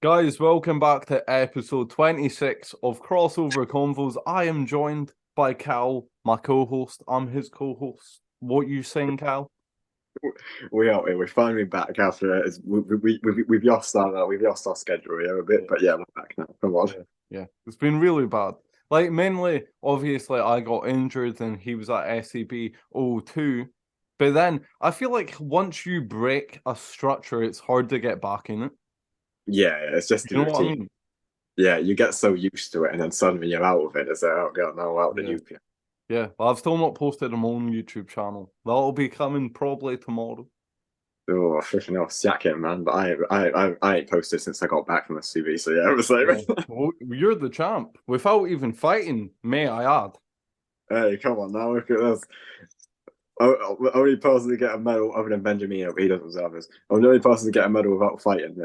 Guys, welcome back to episode 26 of Crossover Convos. I am joined by Cal, my co-host. I'm his co-host. What you saying, Cal? We're finally back after it. We've lost our schedule a bit, but yeah, we're back now. Come on. Yeah. It's been really bad. Like, mainly, obviously, I got injured and he was at SCB 02. But then, I feel like once you break a structure, it's hard to get back in it. Yeah, it's just the You know what I routine. mean? Yeah, you get so used to it, and then suddenly you're out of it. It's like, oh god, no, out the Yeah. UP. Yeah, but I've still not posted on my own YouTube channel. That'll be coming probably tomorrow. Oh, freaking hell, sack it, man! But I ain't posted since I got back from SCB, so yeah, it was like, Yeah. Well, you're the champ without even fighting, may I add. hey, come on now, look at this. Only person to get a medal other than Benjamin, but he doesn't deserve this. I'm the only person to get a medal without fighting.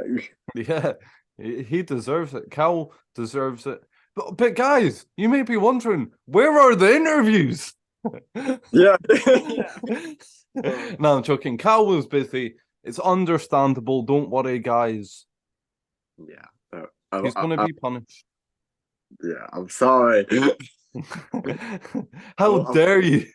Yeah, he deserves it. Cal deserves it. But guys, you may be wondering, where are the interviews? Yeah. No, I'm joking. Cal was busy. It's understandable. Don't worry, guys. Yeah. He's going to be punished. Yeah, I'm sorry. How dare you?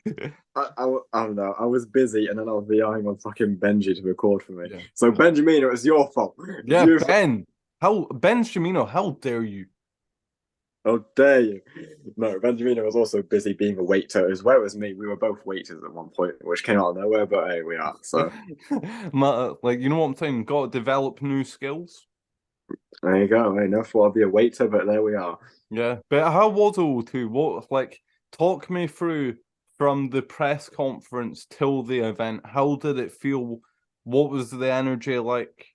I don't know. I was busy, and then I was relying on fucking Benji to record for me. Yeah. So Benjamin, it was your fault. Yeah, Ben. Ben Shimino, how dare you? How dare you? No, Benjamin was also busy being a waiter as well as me. We were both waiters at one point, which came out of nowhere, but hey, we are. So Like, you know what I'm saying? Got to develop new skills. there you go. I never thought I'd be a waiter, but there we are. Yeah, but how was O2? What, like, talk me through from the press conference till the event. How did it feel? What was the energy like?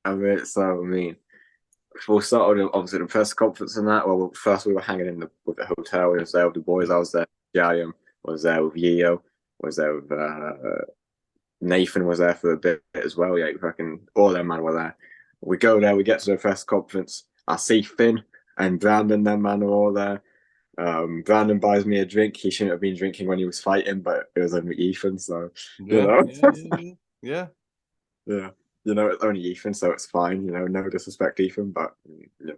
I mean, we'll start with obviously the press conference and that. Well, first we were hanging in with the hotel. We was there with the boys. I was there. Jayam was there with Yeo. Was there with Nathan was there for a bit as well. Yeah, fucking all them man were there. We go there. We get to the press conference. I see Finn and Brandon. Them man are all there. Brandon buys me a drink. He shouldn't have been drinking when he was fighting, but it was only Ethan, so you know. Yeah. You know, it's only Ethan, so it's fine. You know, no disrespect, Ethan, but you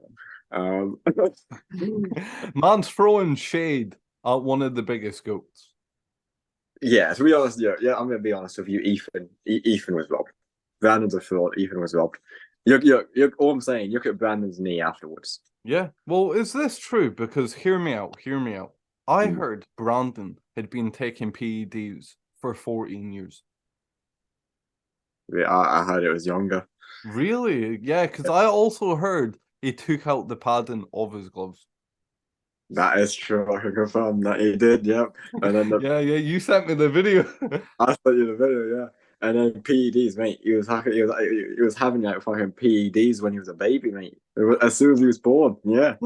know, Man's throwing shade at one of the biggest goats. yeah. To be honest, yeah, I'm gonna be honest with you. Ethan was robbed. Brandon's a fraud. Ethan was robbed. You're all I'm saying. Look at Brandon's knee afterwards. Yeah. Well, is this true? Because hear me out. I heard Brandon had been taking PEDs for 14 years. Yeah, I heard it was younger. Really? Yeah, because I also heard he took out the padding of his gloves. That is true. I can confirm that he did. Yep. And then yeah, you sent me the video. I sent you the video. Yeah. And then PEDs, mate. He was having like fucking PEDs when he was a baby, mate. As soon as he was born. Yeah.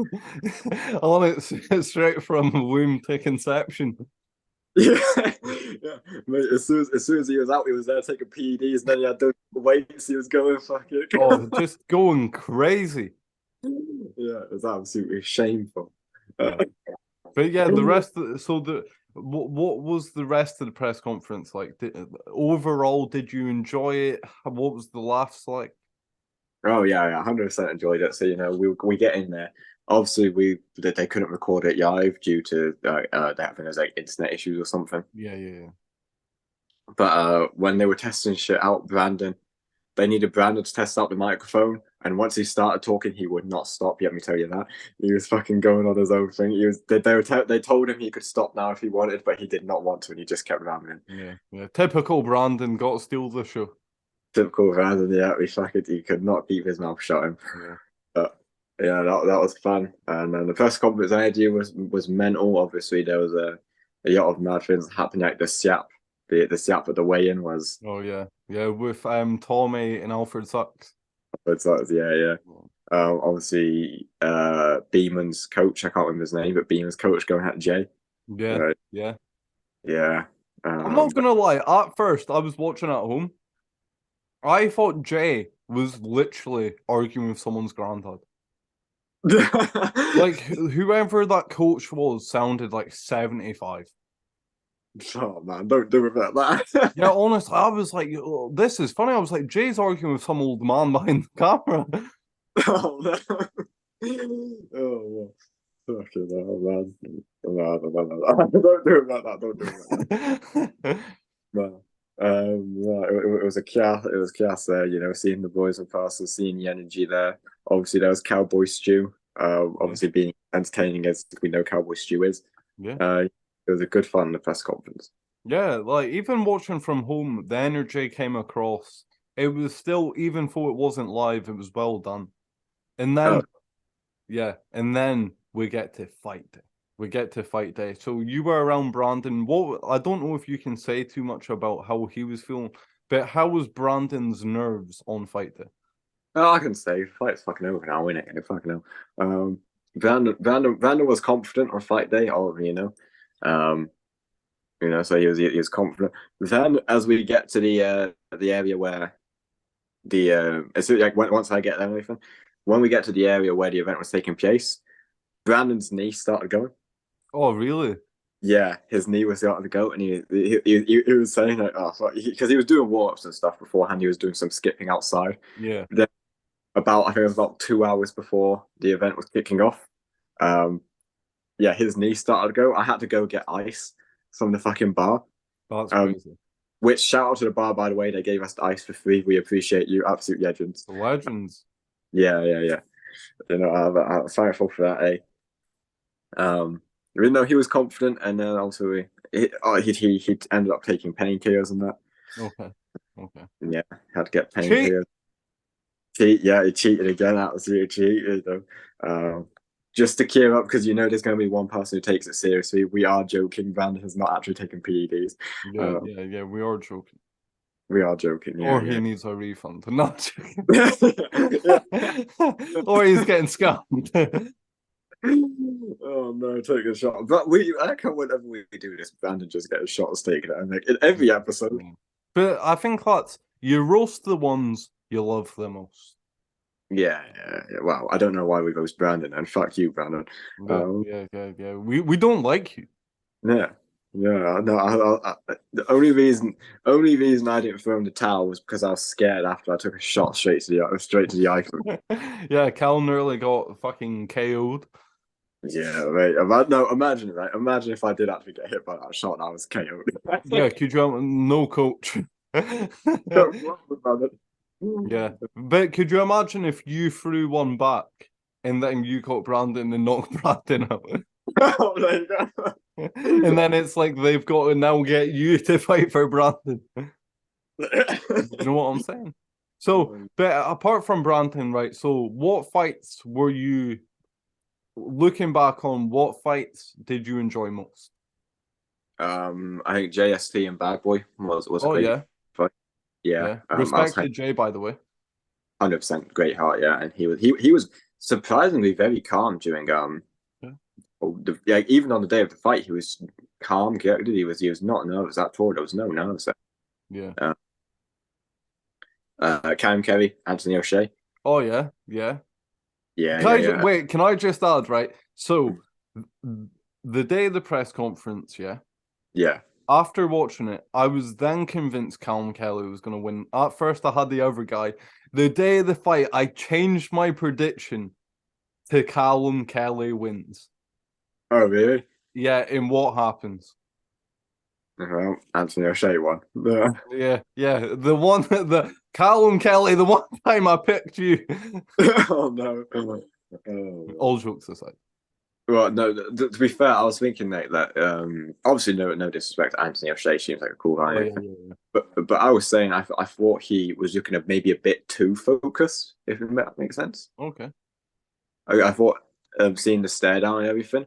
On it straight from womb to conception. Yeah, yeah. Mate, as soon as he was out, he was there taking PEDs, and then he had those weights. He was going fucking. Oh, just going crazy. Yeah, it was absolutely shameful. But yeah, the rest. What was the rest of the press conference like? Overall, did you enjoy it? What was the laughs like? Oh yeah, 100% enjoyed it. So you know, we get in there. Obviously, they couldn't record it live due to they having like internet issues or something. Yeah. But when they were testing shit out, they needed Brandon to test out the microphone. And once he started talking, he would not stop. Let me tell you that. He was fucking going on his own thing. They told him he could stop now if he wanted, but he did not want to, and he just kept rambling. Yeah. Typical Brandon, got to steal the show. Typical Brandon, yeah. He could not keep his mouth shut. Yeah. But yeah, that was fun. And then the press conference idea was mental. Obviously, there was a lot of mad things happening. Like the Siap at the weigh-in was. Oh yeah, with Tommy and Alfred Sachs. Yeah. Obviously, Beeman's coach, I can't remember his name, but Beeman's coach going at Jay. Yeah. Yeah. I'm not gonna lie. At first, I was watching at home. I thought Jay was literally arguing with someone's granddad. Like whoever that coach was sounded like 75. Oh man, don't do it like that. Yeah, honestly, I was like, this is funny. I was like, Jay's arguing with some old man behind the camera. Oh no. Oh, well. Fucking hell, man. No. Don't do it like that. Don't do it like that. No. No, it was a chaos. It was chaos there. Seeing the boys in person, seeing the energy there. Obviously, there was Cowboy Stew. Yeah. Obviously being entertaining as we know Cowboy Stew is. Yeah. It was a good fun in the press conference. Yeah, like even watching from home, the energy came across. It was still, even though it wasn't live, it was well done. And Oh, then, yeah, and then we get to fight day. We get to fight day. So you were around Brandon. What I don't know if you can say too much about how he was feeling, but how was Brandon's nerves on fight day? oh, I can say fight's fucking over now, innit? Fucking hell. Vander was confident on fight day. Um, so he was confident. Then as we get to the area where once I get there and everything, when we get to the area where the event was taking place, Brandon's knee started going. Oh, really? Yeah, his knee was starting to go, and he was saying like, oh, because he was doing warm-ups and stuff beforehand. He was doing some skipping outside. Yeah. Then I think it was about 2 hours before the event was kicking off. Um, yeah, his knee started to go. I had to go get ice from the fucking bar. That's Um, crazy. which shout out to the bar, by the way. They gave us the ice for free. We appreciate you, absolute legends. The legends. Yeah, yeah, yeah. I'm thankful for that. Even though he was confident, and then also he ended up taking painkillers and that. Okay. Okay. Yeah, had to get Cheat. painkillers. He cheated again. Absolutely cheated though. Just to clear up, because there's going to be one person who takes it seriously. We are joking. Brandon has not actually taken PEDs. Yeah, yeah. We are joking. We are joking. Yeah, Or he yeah. needs a refund. Not joking. Yeah. Or he's getting scammed. Oh no, take a shot. But I can't whenever we do this, Brandon just get a shot of taken it. Like in every episode. But I think that's you roast the ones you love the most. Yeah, yeah, yeah. Well, I don't know why we roast Brandon, and fuck you, Brandon. Yeah. We don't like you. Yeah, yeah. No, the only reason I didn't throw in the towel was because I was scared after I took a shot straight to the eye. Yeah, Cal nearly got fucking KO'd. Yeah, right. No, imagine, right? Imagine if I did actually get hit by that shot and I was KO'd. Yeah, could you no coach? Brandon. Yeah, but could you imagine if you threw one back and then you caught Brandon and knocked Brandon out? Oh, there you go. And then it's like they've got to now get you to fight for Brandon. You know what I'm saying? So, but apart from Brandon, right? So, what fights were you looking back on? What fights did you enjoy most? I think JST and Bad Boy was a Oh great yeah, fight. Yeah, yeah. I was Respect to Jay, by the way. 100% great heart. Yeah, and he was surprisingly very calm during Yeah. even on the day of the fight, he was calm, collected. He was not nervous at all. There was no nerves. Yeah. Cam Kerry, Anthony O'Shea. Oh yeah, yeah. Yeah, yeah, yeah. Wait, can I just add, right? So, the day of the press conference, yeah. Yeah. After watching it, I was then convinced Callum Kelly was going to win. At first, I had the other guy. The day of the fight, I changed my prediction to Callum Kelly wins. Oh, really? Yeah, and what happens? Well, Anthony O'Shea won. Yeah. The Callum Kelly, the one time I picked you. Oh no. Oh. All jokes aside. Well, no. To be fair, I was thinking that obviously no disrespect to Anthony O'Shea, seems like a cool guy. Oh, yeah. But I was saying I thought he was looking at maybe a bit too focused, if that makes sense. Okay. I thought seeing the stare down and everything,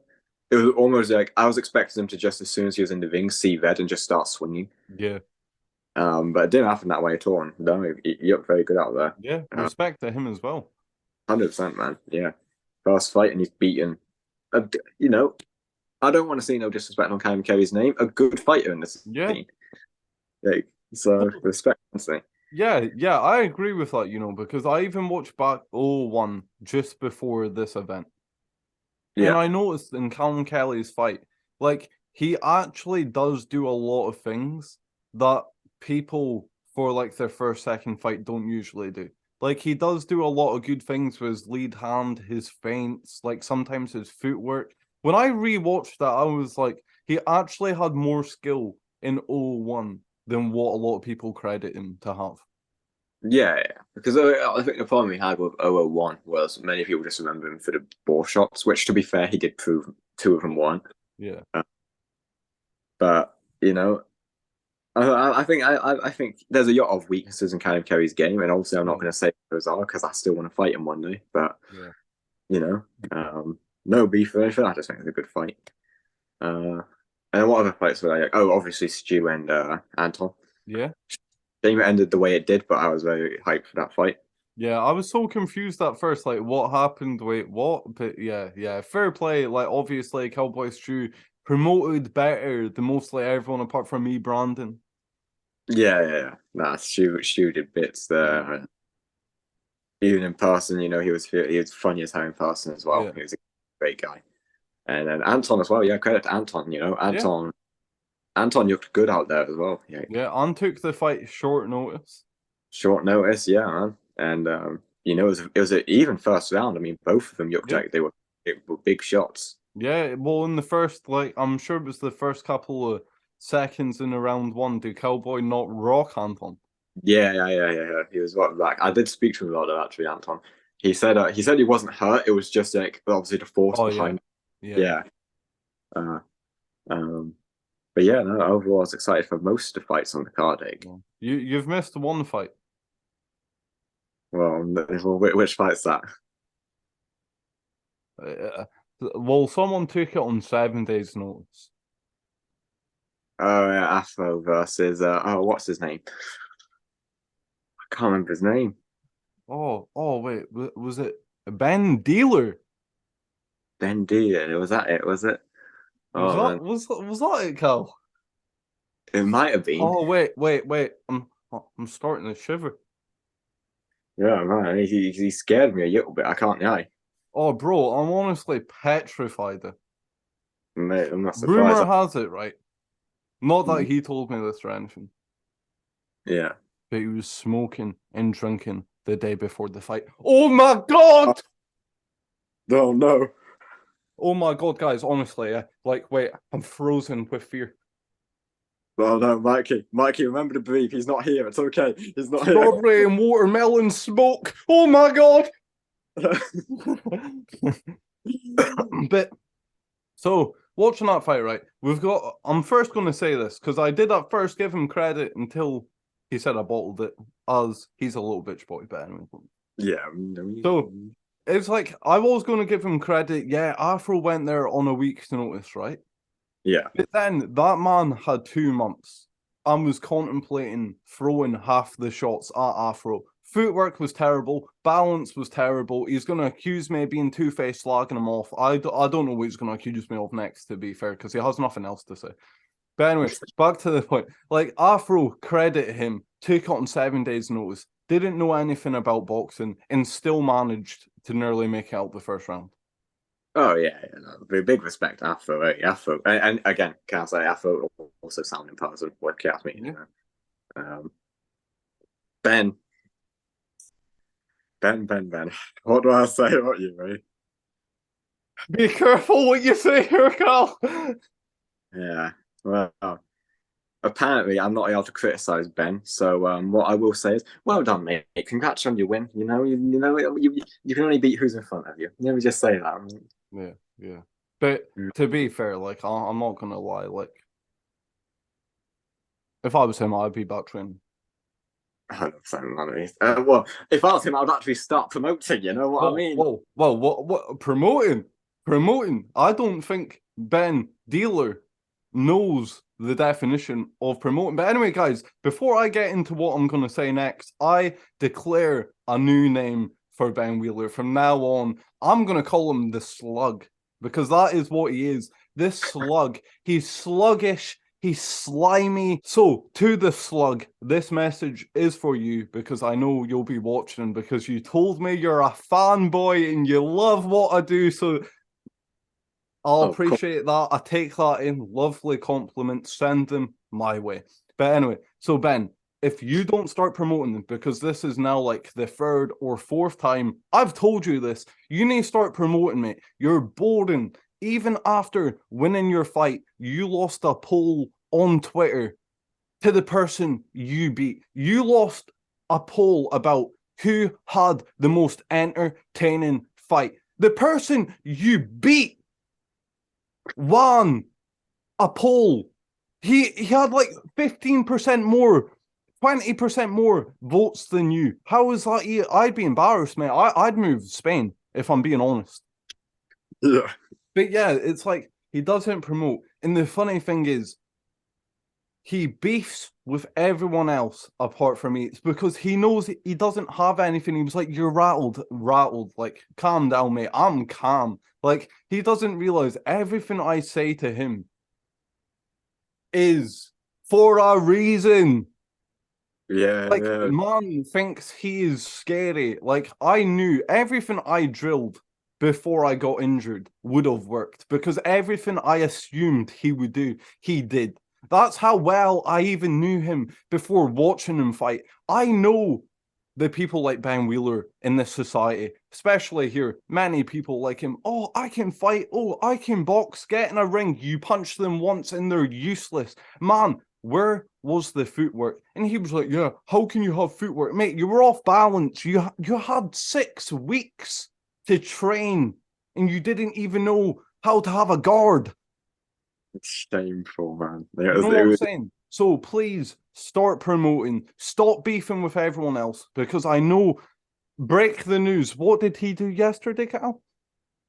it was almost like I was expecting him to just as soon as he was in the ring see red and just start swinging. Yeah. But it didn't happen that way at all. No, he looked very good out there. Yeah. Respect to him as well. 100%, man. Yeah, first fight and he's beaten. I don't want to see no disrespect on Cam Kerry's name. A good fighter in this scene. Yeah, so respect, honestly. Yeah, I agree with that, because I even watched back 01 just before this event. Yeah. And I noticed in Callum Kelly's fight, like, he actually does do a lot of things that people for like their first, second fight don't usually do. Like he does do a lot of good things with his lead hand, his feints, like sometimes his footwork. When I rewatched that, I was like, he actually had more skill in 0-1 than what a lot of people credit him to have. Yeah, because I think the problem he had with 001 was many people just remember him for the ball shots, which to be fair, he did prove two of them won. Yeah. But you know, I think there's a lot of weaknesses in Callum Kerry's game, and obviously I'm not going to say those are because I still want to fight him one day. But Yeah. you know, no beef or anything. I just think it's a good fight. And what other fights were I? Oh, obviously Stu and Anton. Yeah. Game ended the way it did, but I was very hyped for that fight. Yeah, I was so confused at first, like what happened, wait, what? But yeah, fair play. Like obviously Cowboy Stew promoted better than mostly everyone apart from me, Brandon. Yeah. Nah, Stu did bits there. Even in person, he was funny as hell in person as well. Yeah. He was a great guy. And then Anton as well. Yeah, credit to Anton. Yeah. Anton looked good out there as well. Yeah, Yeah, and took the fight short notice. short notice. Yeah, man. And it was an even first round. I mean, both of them looked Yeah. like they were big shots. Yeah, well, in the first, like, I'm sure it was the first couple of seconds in the round one, did Cowboy not rock Anton? Yeah. He was like I did speak to him about that actually, Anton. He said he wasn't hurt. It was just like obviously the force Oh, behind. yeah. Yeah. Uh, um, but yeah, no. Overall, I was excited for most of the fights on the card. You've missed one fight. Well, which fight's that? Well, someone took it on 7 days' notice. Oh yeah, Afro versus what's his name? I can't remember his name. Wait, was it Ben Dealer? Ben D. Was that it? Was it? Was Oh man, was that it, Cal? it might have been. Oh wait. I'm starting to shiver. Yeah, man, he scared me a little bit. I can't lie. Oh, bro, I'm honestly petrified. Mate, I'm not surprised. Rumor has it, right? Not that Mhm. he told me this or anything, Yeah. but he was smoking and drinking the day before the fight. Oh my god! Oh no. Oh my god, guys, honestly, wait, I'm frozen with fear. Oh no, Mikey, remember to breathe. He's not here. It's okay. He's not here. Strawberry and watermelon smoke. Oh my god! But so watching that fight, right? I'm first going to say this because I did at first give him credit until he said I bottled it, as he's a little bitch boy. But anyway, Yeah. so it's like I was going to give him credit. Yeah, Afro went there on a week's notice, right? Yeah. But then that man had 2 months and was contemplating throwing half the shots at Afro. Footwork was terrible. Balance was terrible. He's going to accuse me of being two-faced, slagging him off. I don't know what he's going to accuse me of next, to be fair, because he has nothing else to say. But anyway, back to the point. Like, Afro, credit him, took it on 7 days' notice, didn't know anything about boxing, and still managed to nearly make it out the first round. Oh yeah, no, big respect, Afro. Afro, and again, can I say Afro also sound in person? What can me? Yeah. Ben. What do I say about you, mate? Be careful what you say here, Carl. Yeah. Well, apparently I'm not allowed to criticize Ben. So what I will say is, well done, mate. Congrats on your win. You can only beat who's in front of you. Never just say that. Yeah. But to be fair, like I'm not gonna lie, like if I was him, I'd be back training. 100%. Well, if I was him, I'd actually start promoting. You know what I mean? Well, what promoting? I don't think Ben Dealer knows the definition of promoting. But anyway, guys, before I get into what I'm gonna say next, I declare a new name for Ben Wheeler. From now on, I'm gonna call him the Slug because that is what he is. This Slug. He's sluggish. He's slimy. So, to the Slug, this message is for you because I know you'll be watching because you told me you're a fanboy and you love what I do. So, I'll Oh, cool. appreciate that. I take that in. Lovely compliments. Send them my way. But anyway, so Ben, if you don't start promoting them, because this is now like the third or fourth time I've told you this, you need to start promoting me. You're boring. Even after winning your fight, you lost a poll on Twitter to the person you beat. You lost a poll about who had the most entertaining fight. The person you beat won a poll. He had like 15% more, 20% more votes than you. How is that? I'd be embarrassed, mate. I'd move Spain if I'm being honest. Yeah. But yeah, it's like he doesn't promote. And the funny thing is, he beefs with everyone else apart from me. It's because he knows he doesn't have anything. He was like, "You're rattled. Like, calm down, mate. I'm calm." Like, he doesn't realize everything I say to him is for a reason. Yeah, Like, yeah. man thinks he is scary. Like, I knew everything I drilled before I got injured would have worked because everything I assumed he would do, he did. That's how well I even knew him before watching him fight. I know the people like Ben Wheeler in this society, especially here, many people like him. Oh, I can fight. Oh, I can box. Get in a ring. You punch them once and they're useless. Man, where was the footwork? And he was like, yeah, how can you have footwork? Mate, you were off balance. You had 6 weeks to train and you didn't even know how to have a guard. It's shameful, man. You know what I'm saying? So please start promoting. Stop beefing with everyone else because I know. Break the news. What did he do yesterday, Cal?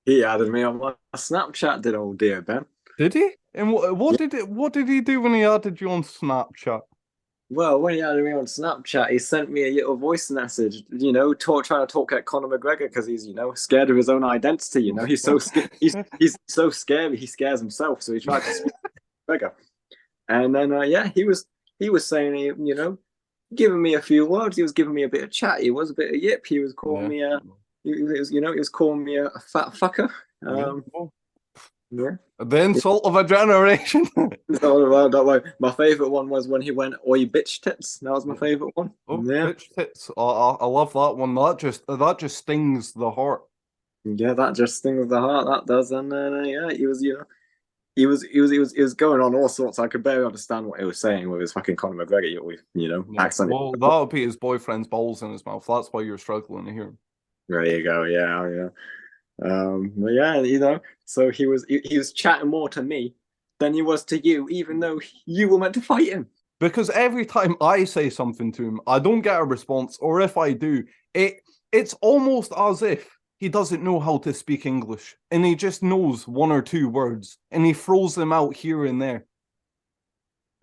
He added me on my Snapchat, did old dear Ben. Did he? And Yeah. what did he do when he added you on Snapchat? Well, when he added me on Snapchat, he sent me a little voice message, trying to talk at Conor McGregor because he's, scared of his own identity. He's so scared. He's so scary. He scares himself. So he tried to speak to McGregor, and then yeah, he was saying, giving me a few words. He was giving me a bit of chat. He was a bit of yip. He was calling Yeah. me he was calling me a fat fucker. Yeah. Yeah. The insult of a generation. That way. My favorite one was when he went, "Oi, bitch tits." That was my favorite one. Oh, Yeah, bitch tits. I love that one. That just stings the heart. yeah, that just stings the heart. That does. And yeah, he was going on all sorts. I could barely understand what he was saying with his fucking Conor McGregor, with Yeah. accent. Well, that'll be his boyfriend's balls in his mouth. That's why you're struggling to hear him. There you go. Yeah, yeah. But yeah, so he was chatting more to me than he was to you, even though you were meant to fight him. Because every time I say something to him, I don't get a response, or if I do, it's almost as if he doesn't know how to speak English, and he just knows 1 or 2 words, and he throws them out here and there.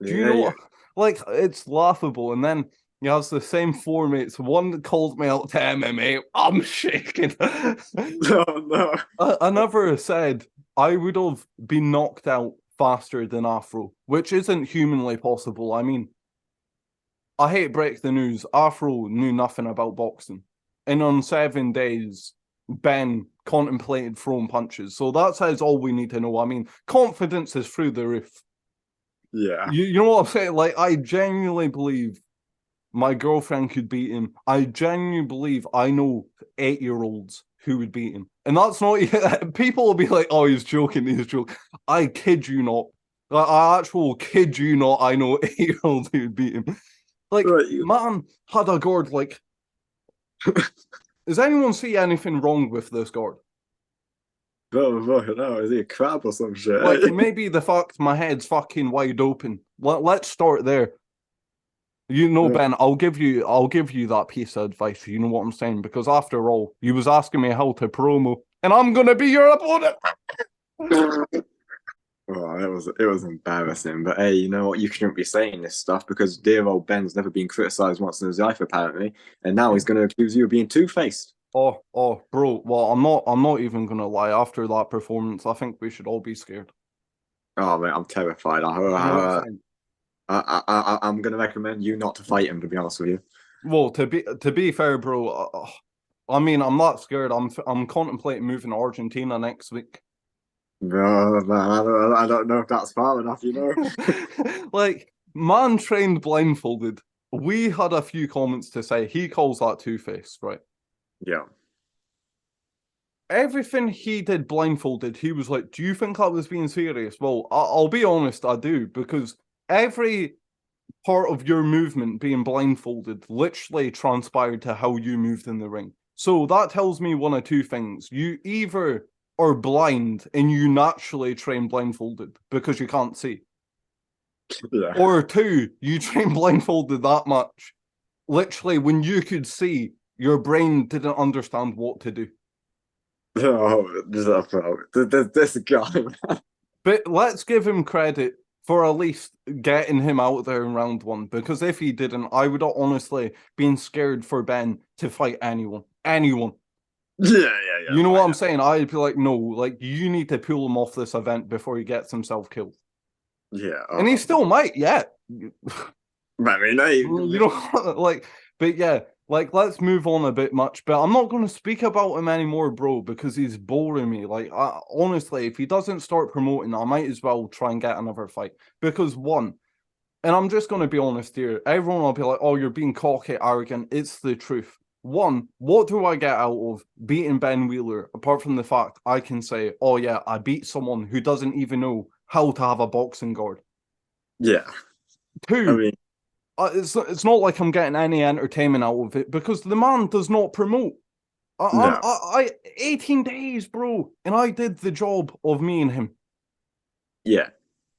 Do you Yeah, know? yeah. Like, it's laughable, and then he has the same 4 mates. One called me out to MMA. I'm shaking. No, no. Another said I would have been knocked out faster than Afro, which isn't humanly possible. I mean, I hate break the news. Afro knew nothing about boxing. And on 7 days, Ben contemplated throwing punches. So that says all we need to know. I mean, confidence is through the roof. Yeah. You know what I'm saying? Like, I genuinely believe my girlfriend could beat him. I genuinely believe I know 8-year-olds who would beat him. And that's not, people will be like, oh, he's joking. I kid you not. I actually kid you not. I know 8-year-olds who would beat him. Like, Right. man had a guard. Like, does anyone see anything wrong with this guard? No, is he a crab or some shit? Like, maybe the fact my head's fucking wide open. Let's start there. You know, Ben, I'll give you that piece of advice. You know what I'm saying? Because after all, you was asking me how to promo, and I'm gonna be your opponent. Oh, it was embarrassing. But hey, you know what? You shouldn't be saying this stuff because dear old Ben's never been criticized once in his life, apparently, and now he's going to accuse you of being two-faced. Oh, bro. Well, I'm not even gonna lie. After that performance, I think we should all be scared. Oh man, I'm terrified. You know what I'm saying? I'm going to recommend you not to fight him. To be honest with you. Well, to be fair, bro. I mean, I'm not scared. I'm contemplating moving to Argentina next week. No, man, I don't know if that's far enough, you know. Like, man trained blindfolded. We had a few comments to say he calls that two-faced, right? Yeah. Everything he did blindfolded, he was like, "Do you think I was being serious?" Well, I'll be honest, I do, because every part of your movement being blindfolded literally transpired to how you moved in the ring. So that tells me one of two things. You either are blind and you naturally train blindfolded because you can't see. Yeah. Or two, you train blindfolded that much. Literally, when you could see, your brain didn't understand what to do. Oh, this guy. But let's give him credit for at least getting him out there in round one. Because if he didn't, I would honestly been scared for Ben to fight anyone. Anyone. Yeah. You know Oh, what I'm yeah. saying? I'd be like, no, like you need to pull him off this event before he gets himself killed. Yeah. And he still might, yeah. I mean, You know, like, but yeah, like let's move on a bit much. But I'm not going to speak about him anymore, bro, because he's boring me. Like, honestly, if he doesn't start promoting, I might as well try and get another fight. Because one, and I'm just going to be honest here, everyone will be like, "Oh, you're being cocky, arrogant." It's the truth. One, what do I get out of beating Ben Wheeler apart from the fact I can say, "Oh yeah, I beat someone who doesn't even know how to have a boxing guard." yeah. I Two, mean, it's not like I'm getting any entertainment out of it because the man does not promote. no. 18 days, bro, and I did the job of me and him. Yeah.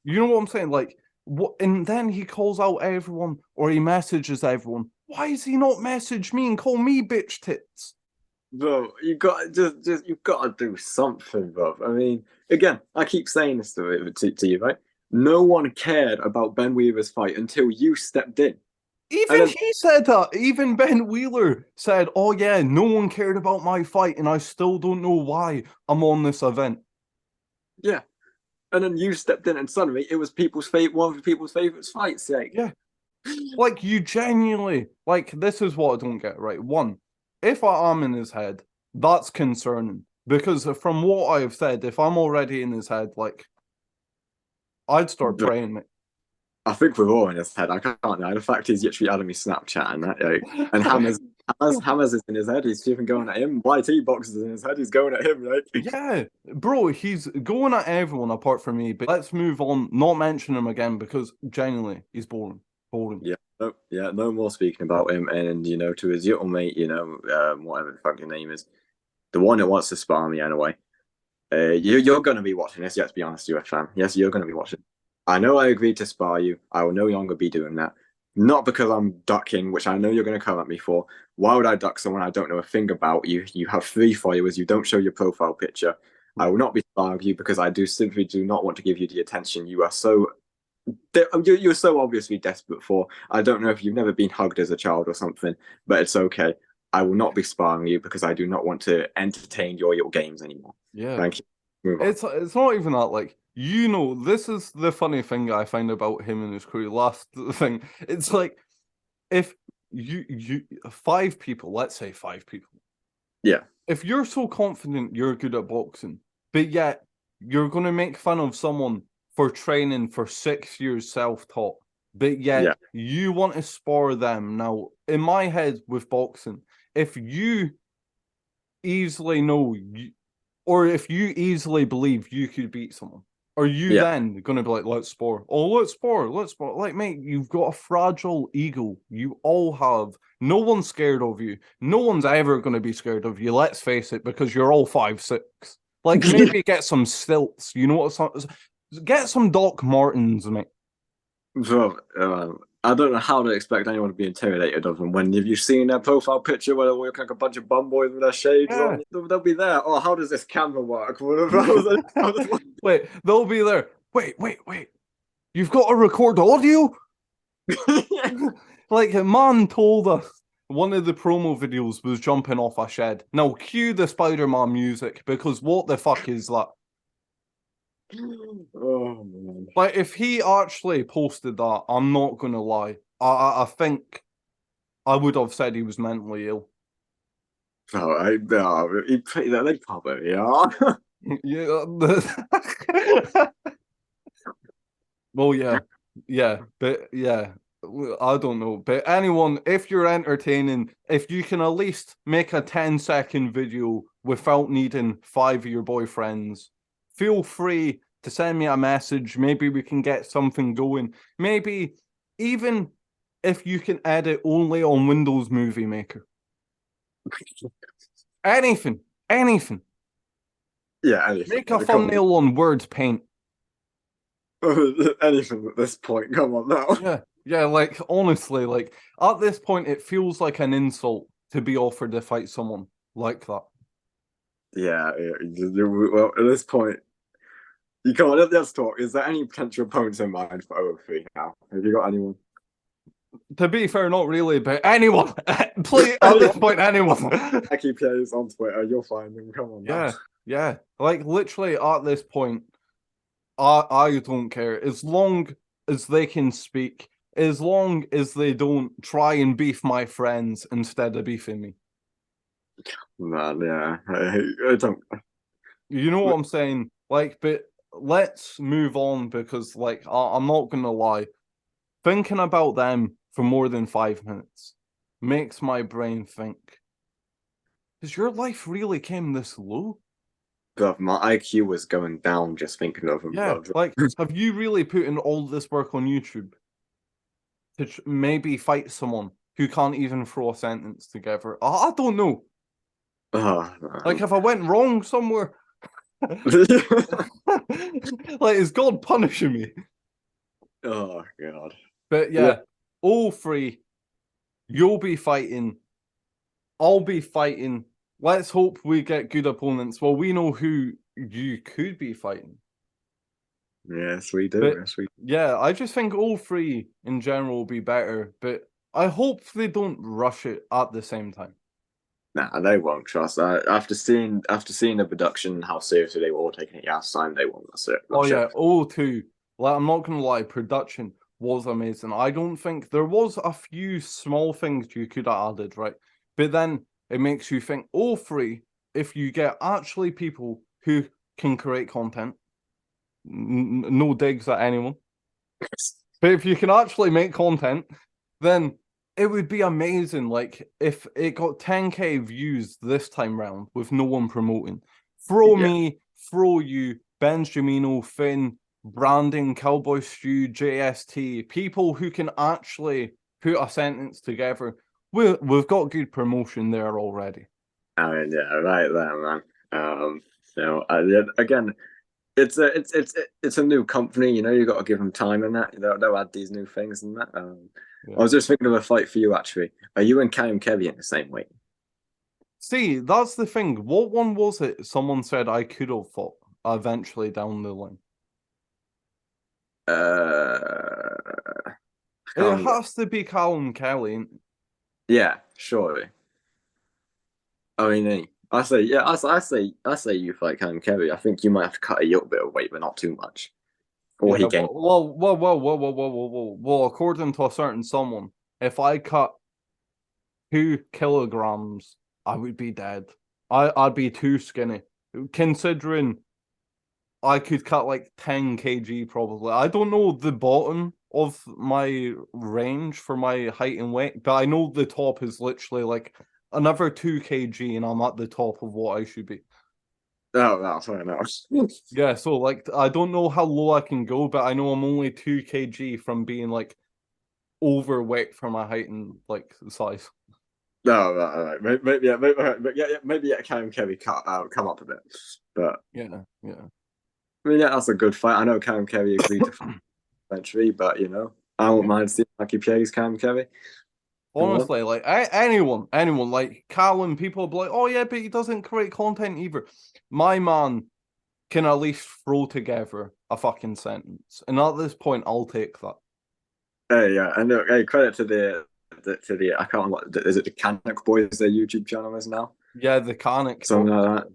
You know what I'm saying? Like, what? And then he calls out everyone or he messages everyone. Why is he not message me and call me bitch tits? Bro, you got just you got to do something, bro. I mean, again, I keep saying this to you, right? No one cared about Ben Weaver's fight until you stepped in, and Even then he said that. Even Ben Wheeler said, "Oh yeah, no one cared about my fight, and I still don't know why I'm on this event." yeah, and then you stepped in, and suddenly it was one of people's favorite fights. Like, Yeah, like you genuinely like this is what I don't get right. One, if I am in his head, that's concerning because from what I've said, if I'm already in his head, like I'd start praying, mate. I think we're all in his head. I can't know. The fact he's literally adding me Snapchat and that, like, and Hammers is in his head. He's even going at him. YT boxes in his head. He's going at him, right? Yeah, bro, he's going at everyone apart from me. But let's move on. Not mention him again because genuinely, he's boring. Boring. Yeah, no more speaking about him. And to his little mate, whatever the fuck your name is, the one that wants to spar me anyway. You're going to be watching this. Let's be honest, you're a fan. Yes, you're going to be watching. I know I agreed to spar you. I will no longer be doing that. Not because I'm ducking, which I know you're going to come at me for. Why would I duck someone I don't know a thing about? You have 3 followers. You don't show your profile picture. I will not be sparring you because I simply do not want to give you the attention you are so you're so obviously desperate for. I don't know if you've never been hugged as a child or something, but it's okay. I will not be sparring you because I do not want to entertain your little games anymore. Yeah. Thank you. Move on. It's not even that. Like this is the funny thing I find about him and his crew. Last thing, it's like if you 5 people, let's say 5 people. Yeah. If you're so confident you're good at boxing, but yet you're going to make fun of someone for training for 6 years self-taught, but yet Yeah. you want to spar them. Now, in my head with boxing, if you easily know or if you easily believe you could beat someone, are you Yeah. then going to be like, let's spar? Oh, let's spar, let's spar. Like, mate, you've got a fragile ego. You all have. No one's scared of you. No one's ever going to be scared of you. Let's face it, because you're all 5'6". Like, maybe get some stilts. You know what? Get some Doc Martens, mate. Bro, I don't know how to expect anyone to be intimidated of them when you've seen their profile picture where they look like a bunch of bum boys with their shades Yeah. on. They'll be there. Oh, how does this camera work? Wait, they'll be there. Wait. You've got to record audio? Like, a man told us one of the promo videos was jumping off a shed. Now, cue the Spider-Man music, because what the fuck is that? Oh man. Like, if he actually posted that, I'm not going to lie. I think I would have said he was mentally ill. No, they probably are. Yeah. Well, yeah, but yeah, I don't know. But anyone, if you're entertaining, if you can at least make a 10-second video without needing 5 of your boyfriends, feel free to send me a message. Maybe we can get something going. Maybe even if you can edit only on Windows Movie Maker. Anything, anything. Yeah, anything. Make a Come on. thumbnail on Word Paint. Anything at this point. Come on now. Yeah, like honestly, like at this point, it feels like an insult to be offered to fight someone like that. Yeah, well, at this point, you can't. Let's talk. Is there any potential opponents in mind for O3 now? Have you got anyone? To be fair, not really, but anyone, please, at this Anyone? point, anyone. MikeyPlays on Twitter. You'll find them. Come on now. Yeah, like literally at this point, I don't care as long as they can speak, as long as they don't try and beef my friends instead of beefing me. Man, yeah, I don't. You know what I'm saying? Like, but let's move on because, like, I'm not gonna lie, thinking about them for more than 5 minutes makes my brain think. Has your life really came this low? God, my IQ was going down just thinking of them. Yeah, like, have you really put in all this work on YouTube to maybe fight someone who can't even throw a sentence together? I don't know. Oh, Like, if I went wrong somewhere, like, is God punishing me? oh God. But yeah, all three, you'll be fighting. I'll be fighting. Let's hope we get good opponents. Well, we know who you could be fighting. Yes, we do. But Yes, we. yeah, I just think all three in general will be better. But I hope they don't rush it at the same time. Nah, they won't trust. After seeing the production and how seriously they were all taking it last time, they won't. That's it. Oh yeah, all two. Like, I'm not gonna lie, production was amazing. I don't think there was a few small things you could have added, right? But then it makes you think all three, if you get actually people who can create content, no digs at anyone, but if you can actually make content, then it would be amazing. Like if it got 10K views this time round with no one promoting. Throw me, throw you, Benjamino, Finn, Branding, Cowboy Stew, JST, people who can actually put a sentence together. We've got good promotion there already. I mean, yeah, right there, man. Again, it's a new company. You know, you got to give them time and that. They'll add these new things and that. I was just thinking of a fight for you, actually. Are you and Cam Kevy in the same weight? See, that's the thing. What one was it? Someone said I could have fought eventually down the line. It has to be Callum Kelly. Yeah, surely. I mean, I say, yeah, I say you fight Cam Kevy. I think you might have to cut a little bit of weight, but not too much. Or Yeah, he gained. well, according to a certain someone, if I cut 2 kilograms, I would be dead. I'd be too skinny. Considering I could cut like 10 kg probably. I don't know the bottom of my range for my height and weight, but I know the top is literally like another 2 kg and I'm at the top of what I should be. Oh, that's fair enough. Yeah, so like I don't know how low I can go, but I know I'm only 2 kg from being like overweight for my height and like size. No, right. Maybe Cam Kevy come up a bit, but Yeah. I mean, yeah, that's a good fight. I know Cam Kevy agreed to fight eventually, but you know, I won't mind seeing MikeyPlays Cam Kevy. Honestly, like anyone, like Callum, people will be like, oh yeah, but he doesn't create content either. My man can at least throw together a fucking sentence, and at this point, I'll take that. Hey, yeah, and look, hey, credit to the I can't remember what is it, the Canuck Boys, their YouTube channel is now, Yeah, the Canic. something like that.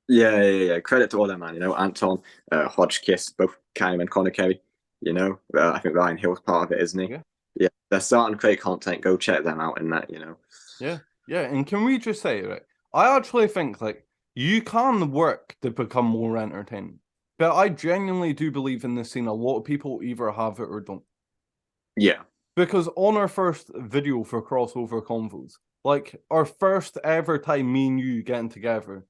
Yeah. Credit to all them, man. You know, Anton, Hodgkiss, both Cam and Connor Kerry. You know, I think Ryan Hill's part of it, isn't he? Yeah, they're starting to create content. Go check them out in that. You know. Yeah. And can we just say, right? I actually think like you can work to become more entertaining. But I genuinely do believe in this scene. A lot of people either have it or don't. Yeah. Because on our first video for crossover convos, like our first ever time me and you getting together,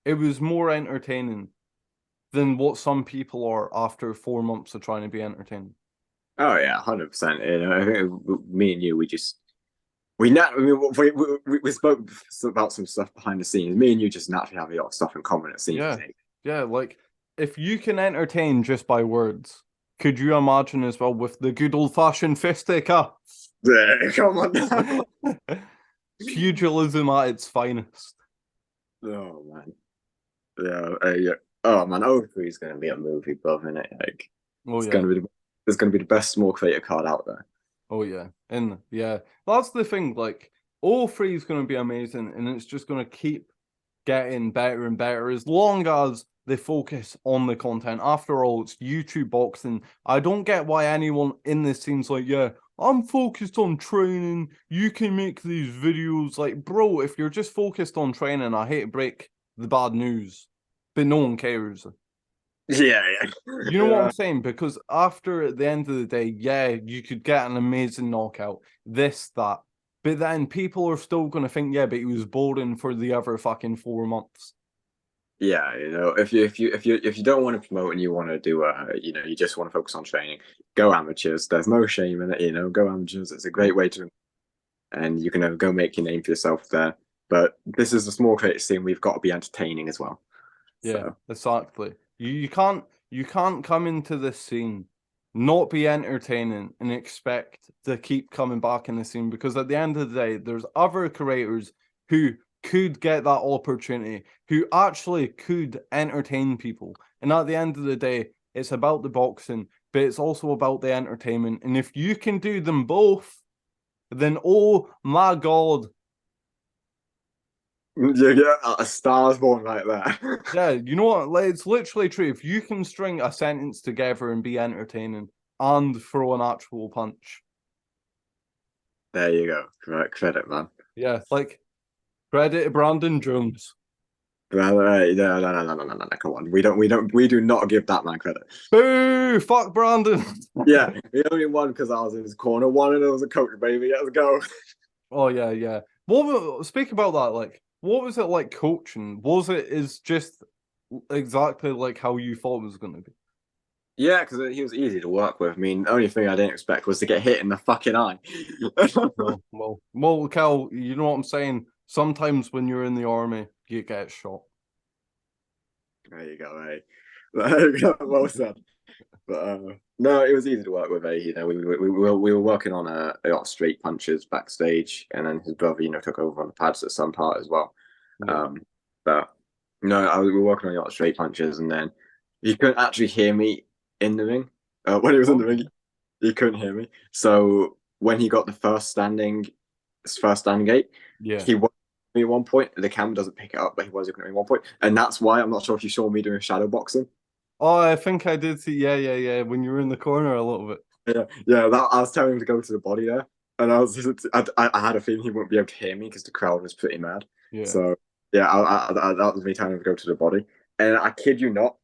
it was more entertaining than what some people are after 4 months of trying to be entertaining. Oh yeah, 100%. You know, I think me and you, we spoke about some stuff behind the scenes. Me and you just naturally have a lot of stuff in common. It seems. Yeah, yeah. Like if you can entertain just by words, could you imagine as well with the good old fashioned fisticuffs? Yeah, come on now. Pugilism at its finest. Oh man. Yeah. Oh man, O3 is going to be a movie, bro, isn't it? Like, Oh it's yeah. going to be it's going to be the best small creator card out there. Oh yeah. And yeah, that's the thing. Like, all three is going to be amazing, and it's just going to keep getting better and better as long as they focus on the content. After all, it's YouTube boxing. I don't get why anyone in this scene's like, yeah, I'm focused on training. You can make these videos. Like, bro, if you're just focused on training, I hate to break the bad news, but no one cares. Yeah. You know what I'm saying? Because after at the end of the day, yeah, you could get an amazing knockout, this, that. But then people are still going to think, yeah, but he was boring for the other fucking 4 months. Yeah, you know, if you don't want to promote and you want to do you just want to focus on training, go amateurs. There's no shame in it, you know, go amateurs. It's a great way to, and you can go make your name for yourself there. But this is a small creative scene. We've got to be entertaining as well. Yeah, So exactly. You can't come into this scene, not be entertaining, and expect to keep coming back in the scene, because at the end of the day, there's other creators who could get that opportunity, who actually could entertain people. And at the end of the day, it's about the boxing, but it's also about the entertainment. And if you can do them both, then oh my God. you get a Stars Born like that. Yeah, you know what? Like, it's literally true. If you can string a sentence together and be entertaining and throw an actual punch, There you go. Right, credit, man. yeah, like credit to Brandon Jones. No, no, come on. We do not give that man credit. Boo! Fuck Brandon. Yeah, he only won because I was in his corner. One and it was a coach, baby. Let's go. Oh yeah, yeah. Speak about that. Like, what was it like coaching? Was it is just exactly like how you thought it was going to be? Yeah, because he was easy to work with. I mean, the only thing I didn't expect was to get hit in the fucking eye. Well, Cal, you know what I'm saying? Sometimes when you're in the army, you get shot. There you go, eh? There you go. Well said. But no, it was easy to work with. You know, we were working on a lot of straight punches backstage, and then his brother, took over on the pads at some part as well. Yeah. But no, we were working on a lot of straight punches, and then he couldn't actually hear me in the ring. When he was in the ring, he couldn't hear me. So when he got the first standing gate, Yeah. he was me at one point. The camera doesn't pick it up, but he was looking at me at one point, and that's why I'm not sure if you saw me doing shadow boxing. Oh, I think I did see. Yeah, yeah, yeah. When you were in the corner a little bit. Yeah. I was telling him to go to the body there, and I had a feeling he wouldn't be able to hear me because the crowd was pretty mad. Yeah. So yeah, that was me telling him to go to the body, and I kid you not,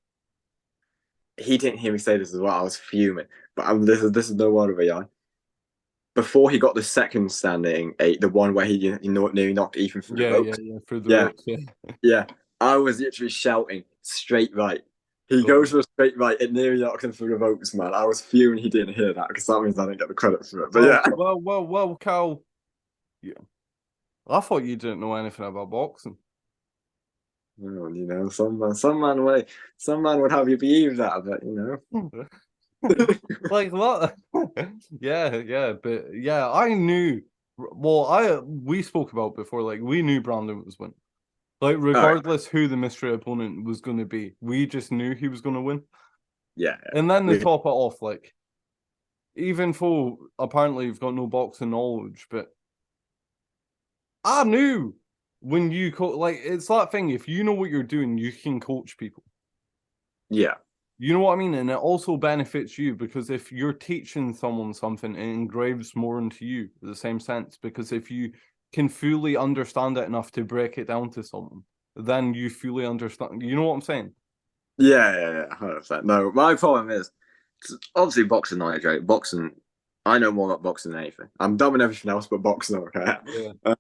he didn't hear me say this as well. I was fuming, but this is no word of a lie. Before he got the second standing eight, the one where he nearly knocked Ethan through the ropes. Yeah. Through the Yeah, ropes. Yeah. yeah. I was literally shouting straight right. He Oh, goes for a straight right. It nearly knocked him through the ropes, man. I was fuming he didn't hear that because that means I didn't get the credit for it. But yeah. Well, Cal. Yeah. I thought you didn't know anything about boxing. Well, some man would have you believe that, but Like what? Yeah, but yeah, I knew. Well, we spoke about before. Like, we knew Brandon was winning. Like, regardless who the mystery opponent was going to be, we just knew he was going to win. Yeah. And then to top it off, like, even though apparently you've got no boxing knowledge, but I knew when you like, it's that thing. If you know what you're doing, you can coach people. Yeah. You know what I mean? And it also benefits you, because if you're teaching someone something, it engraves more into you in the same sense. Because if you can fully understand it enough to break it down to someone, then you fully understand. You know what I'm saying? Yeah, 100%. No, my problem is obviously boxing knowledge, right? Boxing, I know more about boxing than anything. I'm dumb in everything else, but boxing, okay. Yeah. But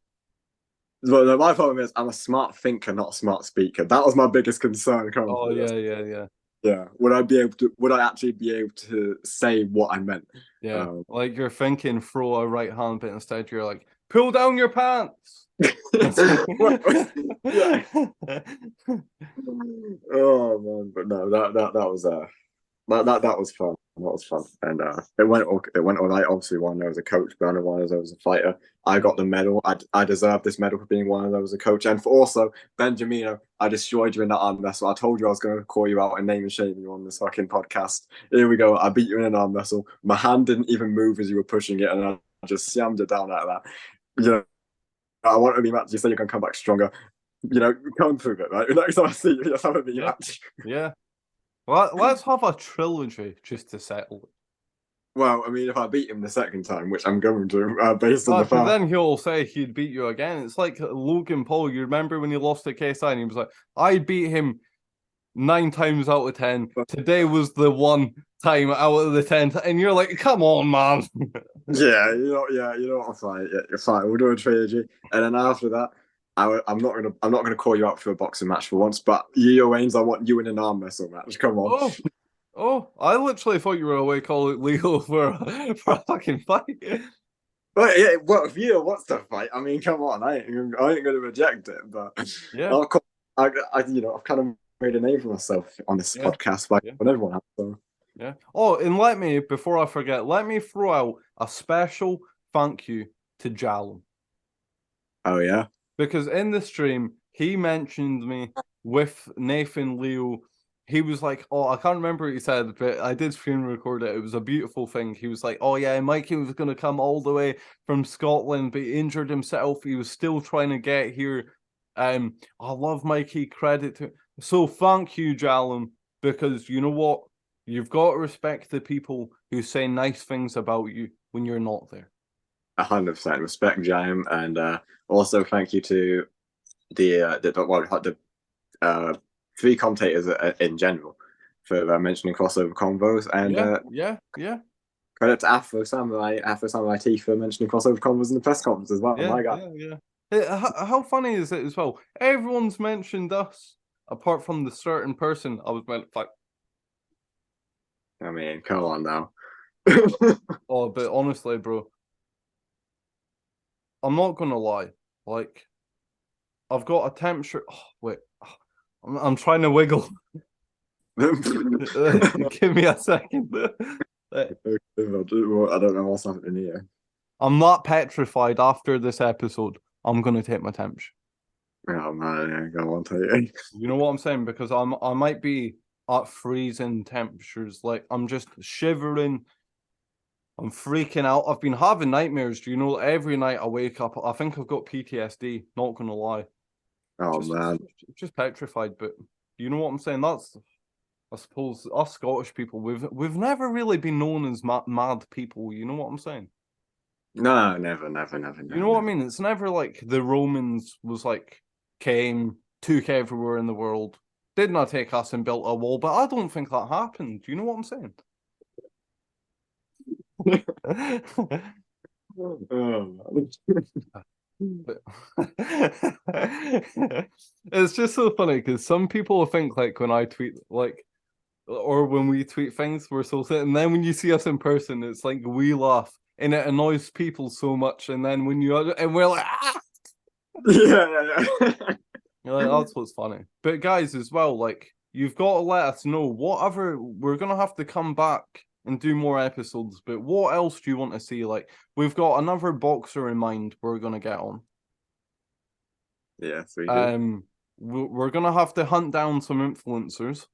no, my problem is I'm a smart thinker, not a smart speaker. That was my biggest concern coming Oh through this. yeah. Yeah, would I be able to? Would I actually be able to say what I meant? Yeah. Like you're thinking throw a right hand, but instead you're like, pull down your pants. Yeah. Oh man, but no, that was that was fun. That was fun, and it went all right. Obviously, one there was a coach, but another one there was a fighter. I got the medal. I deserved this medal for being one of those a coach, and for also Benjamino, I destroyed you in that arm wrestle. I told you I was going to call you out and name and shame you on this fucking podcast. Here we go. I beat you in an arm wrestle. My hand didn't even move as you were pushing it, and I just slammed it down like that. You know, I want to be match. You said you're going to come back stronger. You know, come through it, right? Next time I see you, let's have a match. Yeah. Let's have a trilogy just to settle it. Well, I mean, if I beat him the second time, which I'm going to, based on the But fact. then he'll say he'd beat you again. It's like Logan Paul. You remember when he lost to KSI and he was like, I beat him 9 times out of 10. Today was the one time out of the 10. And you're like, come on, man. Yeah, you know what? Fine, yeah, you're fine. We'll do a trilogy, and then after that, I'm not gonna call you out for a boxing match for once. But Yo Waynes, I want you in an arm wrestle match. Come on. Oh, I literally thought you were away calling Leo for a fucking fight. Well, yeah, well, if you wants to fight, I mean, come on, I ain't going to reject it. But yeah, I've kind of made a name for myself on this podcast by when everyone has. So. Yeah. Oh, and before I forget, let me throw out a special thank you to Jalum. Oh yeah. Because in the stream, he mentioned me with Nathan Leo. He was like, oh, I can't remember what he said, but I did screen record it. It was a beautiful thing. He was like, oh yeah, Mikey was going to come all the way from Scotland, but he injured himself. He was still trying to get here. I love Mikey, credit to. So thank you, Jalum, because you know what? You've got to respect the people who say nice things about you when you're not there. 100% respect, Jaim, and also thank you to the 3 commentators in general for mentioning crossover convos, and yeah. Credit to Afro Samurai T for mentioning crossover convos in the press conference as well. My God. How funny is it as well? Everyone's mentioned us apart from the certain person I was meant to fight. I mean, come on now. Oh, but honestly, bro, I'm not gonna lie. Like, I've got a temperature. Oh, wait, I'm trying to wiggle. Give me a second. I don't know what's happening here. I'm not petrified after this episode. I'm gonna take my temperature. Oh man, yeah, go on, tell you. You know what I'm saying? Because I might be at freezing temperatures. Like I'm just shivering. I'm freaking out. I've been having nightmares. Do you know? Every night I wake up, I think I've got PTSD. Not gonna lie. Oh man, just petrified. But you know what I'm saying? That's, I suppose, us Scottish people. We've never really been known as mad people. You know what I'm saying? No, never. You know what I mean? It's never like the Romans was like came, took everywhere in the world, did not take us and built a wall. But I don't think that happened. Do you know what I'm saying? But it's just so funny because some people think like when I tweet like or when we tweet things we're so sad, and then when you see us in person it's like we laugh and it annoys people so much, and then when you and we're like yeah. You're like, that's what's funny. But guys as well, like you've got to let us know whatever, we're gonna have to come back and do more episodes, but what else do you want to see? Like we've got another boxer in mind we're gonna get on. Yes, we do. We're gonna have to hunt down some influencers.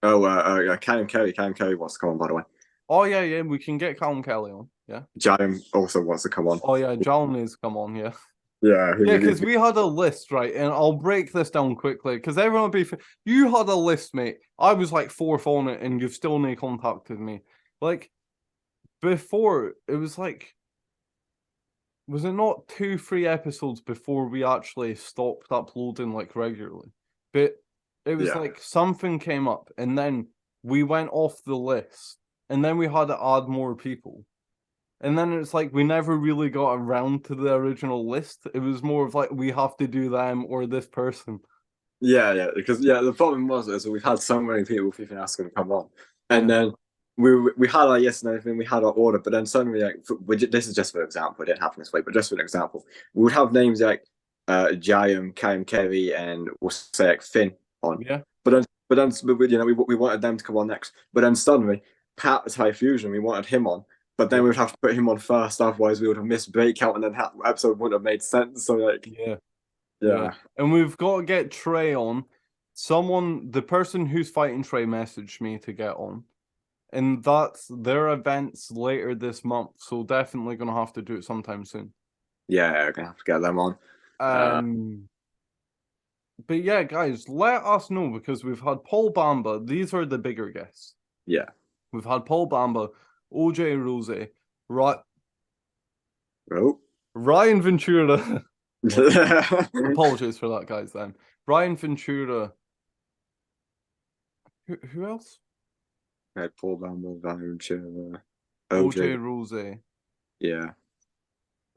Callum Kelly wants to come on, by the way. Oh yeah, we can get Callum Kelly on. Yeah. Jaim also wants to come on. Oh yeah, John needs to come on. Yeah. Yeah, because we had a list, right? And I'll break this down quickly because everyone will be. You had a list, mate. I was like 4th on it, and you've still not contacted me. Like before, it was like was it not 2-3 episodes before we actually stopped uploading like regularly? But it was Yeah. like something came up, and then we went off the list, and then we had to add more people. And then it's like we never really got around to the original list. It was more of like we have to do them or this person. Yeah, because the problem was is we've had so many people keeping asking to come on, and Yeah. then we had our yes and everything, we had our order, but then suddenly this is just for example, it didn't happen this way, but just for an example, we would have names like Jayam, Kayam, Kerry, and we'll say like Finn on, Yeah. but then we wanted them to come on next, but then suddenly Pat High Fusion, we wanted him on. But then Yeah. we'd have to put him on first, otherwise we would have missed breakout, and then that episode wouldn't have made sense. So like, Yeah. yeah. And we've got to get Trey on. The person who's fighting Trey messaged me to get on. And that's their events later this month. So definitely gonna have to do it sometime soon. Yeah, we're gonna have to get them on. But yeah, guys, let us know because we've had Paul Bamba. These are the bigger guests. Yeah. We've had Paul Bamba, OJ Rose, Oh. Ryan Ventura. Apologies for that, guys. Then Ryan Ventura. Who else? Had Paul Bamba, Ventura, OJ Rose. Yeah.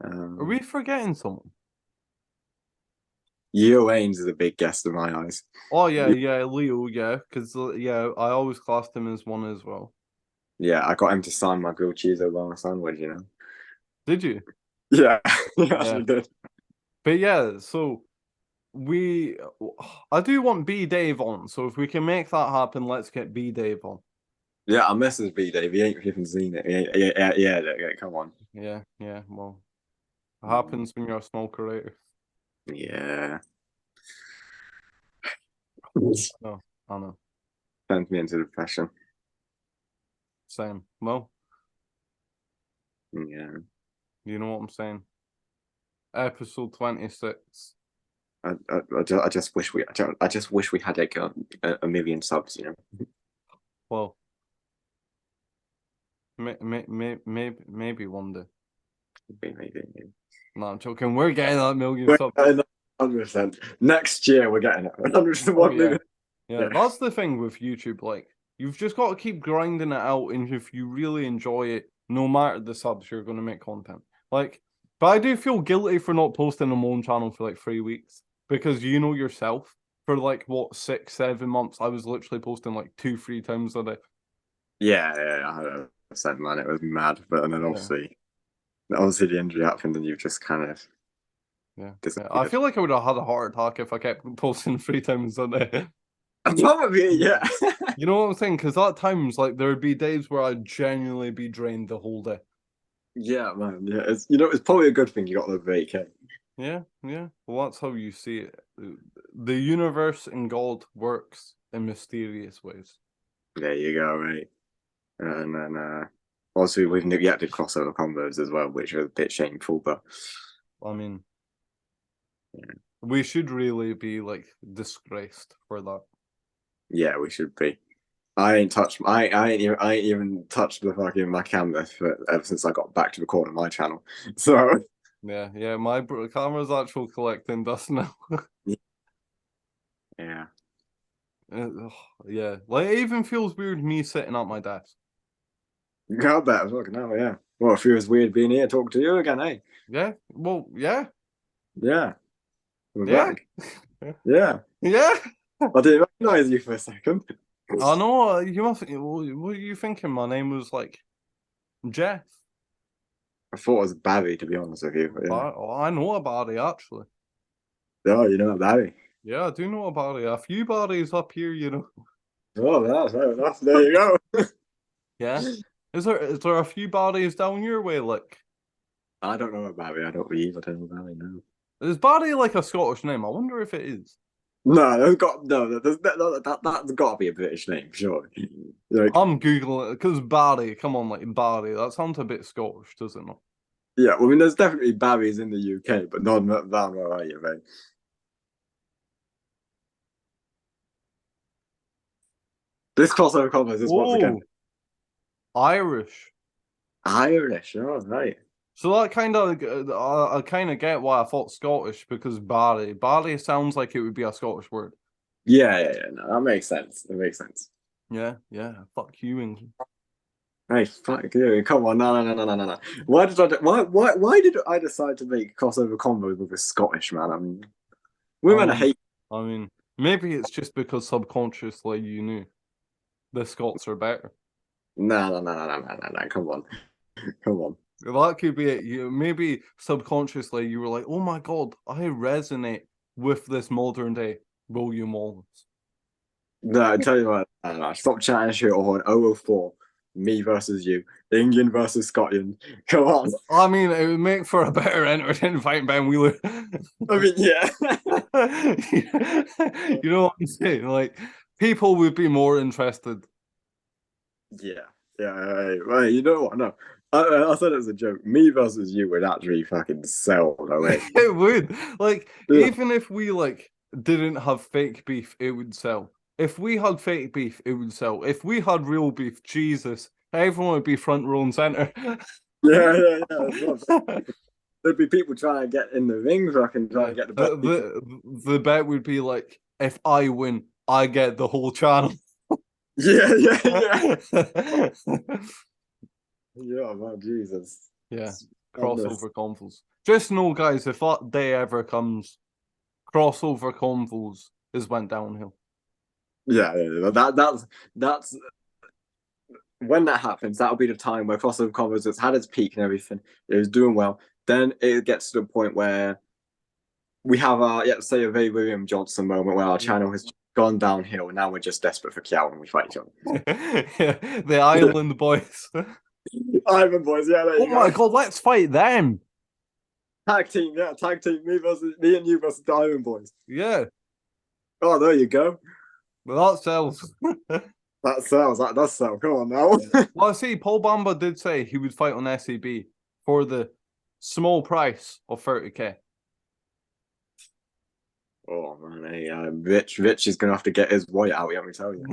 Are we forgetting someone? Yeo Ains is a big guest in my eyes. Oh yeah, Leo, yeah, because I always classed him as one as well. Yeah, I got him to sign my grilled cheese Obama sandwich. Did you? Yeah, he actually did. But yeah, so I do want B Dave on. So if we can make that happen, let's get B Dave on. Yeah, I messaged B Dave. He ain't even seen it. Yeah, come on. Yeah. Well, it happens when you're a small creator. Yeah. No, I know. Sends me into depression. Same. Well, Yeah. you know what I'm saying. Episode 26. I just wish we had like a million subs. Well, maybe one day. Maybe. No, I'm joking. We're getting that million subs. 100%. Next year we're getting it. 101 Yeah, that's the thing with YouTube. Like, you've just got to keep grinding it out, and if you really enjoy it, no matter the subs, you're going to make content. Like, but I do feel guilty for not posting on my own channel for like 3 weeks because you know yourself, for like what 6, 7 months, I was literally posting like 2-3 times a day. Yeah, 100%, man. It was mad, but then obviously the injury happened, and you just kind of I feel like I would have had a heart attack if I kept posting 3 times a day. Probably, yeah. You know what I'm saying? Because at times, like, there would be days where I'd genuinely be drained the whole day. Yeah, man. Yeah, it's probably a good thing you got the vacay. Yeah. Well, that's how you see it. The universe and God works in mysterious ways. There you go, mate. And then also we've yet to crossover combos as well, which are a bit shameful, but I mean, we should really be like disgraced for that. Yeah, we should be. I ain't even touched the fucking my camera ever since I got back to recording my channel. So yeah, my camera's actual collecting dust now. Yeah. Yeah, like it even feels weird me sitting at my desk. Got that fucking hell, yeah. Well, it feels weird being here talking to you again, eh? Yeah. Well, yeah. Yeah. We're Yeah. back. Yeah. Yeah. I didn't recognize you for a second. I know. You must. What are you thinking? My name was like Jeff. I thought it was Barry, to be honest with you. But yeah. I know about it actually. Oh, you know Barry. Yeah, I do know about it. A few bodies up here, you know. Oh, that's fair enough. There you go. Yeah. Is there a few bodies down your way, like? I don't know about Barry. I don't believe I don't know Barry, no. Is Barry like a Scottish name? I wonder if it is. No, that's got to be a British name, sure. Like, I'm googling it because Barry. Come on, like Barry. That sounds a bit Scottish, doesn't it? yeah, well, I mean, there's definitely Barrys in the UK, but not down where are you, mate? This crossover conference is once again Irish. Irish. Oh, right. So that kind of, I kind of get why I thought Scottish because Barry sounds like it would be a Scottish word. Yeah. No, that makes sense. That makes sense. Yeah. Fuck you, England. Hey, fuck you! Come on, no. Why did I decide to make crossover combos with a Scottish man? I mean, women I mean, hate. I mean, maybe it's just because subconsciously you knew the Scots are better. No. Come on. That could be it. You maybe subconsciously you were like, "Oh my god, I resonate with this modern day William Wallace." No, I tell you what. No. Stop chatting shit on 004. Me versus you. England versus Scotland. Come on. I mean, it would make for a better entertaining fight, Ben Wheeler. I mean, yeah. You know what I'm saying? Like, people would be more interested. Yeah. Well, you know what? No. I said it as a joke. Me versus you would actually fucking sell, no way. It would. Like, Yeah. even if we like didn't have fake beef, it would sell. If we had fake beef, it would sell. If we had real beef, Jesus, everyone would be front row and center. Yeah. There'd be people trying to get in the ring, fucking trying to get the best. The bet would be like, if I win, I get the whole channel. Yeah. Yeah, man, Jesus. Yeah, crossover convos. Just know, guys, if that day ever comes, crossover convos is went downhill. Yeah. That's when that happens. That'll be the time where crossover convos has had its peak and everything. It was doing well. Then it gets to the point where we have say a very William Johnson moment where our channel has gone downhill and now we're just desperate for Kiao and we fight each other. Yeah, the Island Boys. Ivan boys, yeah, there you Oh my god, let's fight them. Tag team, me and you versus the Iron Boys. Yeah. Oh, there you go. Well, that sells. That sells. That does sell. Come on now. Well, I see, Paul Bamba did say he would fight on SCB for the small price of 30k. Oh man, hey, Rich is gonna have to get his white out. Let me tell you.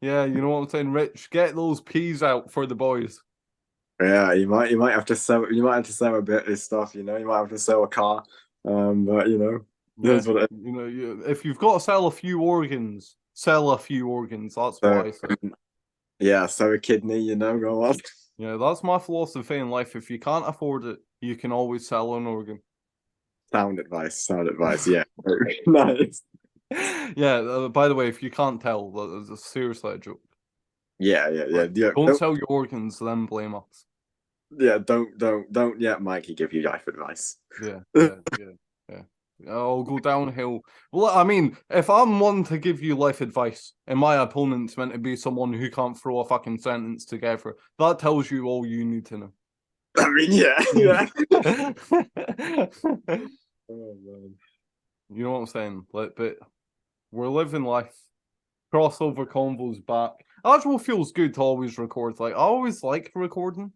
Yeah, you know what I'm saying, Rich. Get those peas out for the boys. Yeah, you might have to sell. You might have to sell a bit of his stuff. You know, you might have to sell a car. But you know, that's what it is. You know, if you've got to sell a few organs, sell a few organs. That's what I say. Yeah, sell a kidney. You know, go on. Yeah, that's my philosophy in life. If you can't afford it, you can always sell an organ. Sound advice. Yeah, nice. Yeah. By the way, if you can't tell, that is seriously a joke. Yeah. Don't sell your organs, then blame us. Yeah, don't. Yeah, Mikey, give you life advice. Yeah. I'll go downhill. Well, I mean, if I'm one to give you life advice, and my opponent's meant to be someone who can't throw a fucking sentence together, that tells you all you need to know. I mean, yeah. Oh man. You know what I'm saying? Like, but we're living life. Crossover convos back. Actual feels good to always record. Like, I always like recording.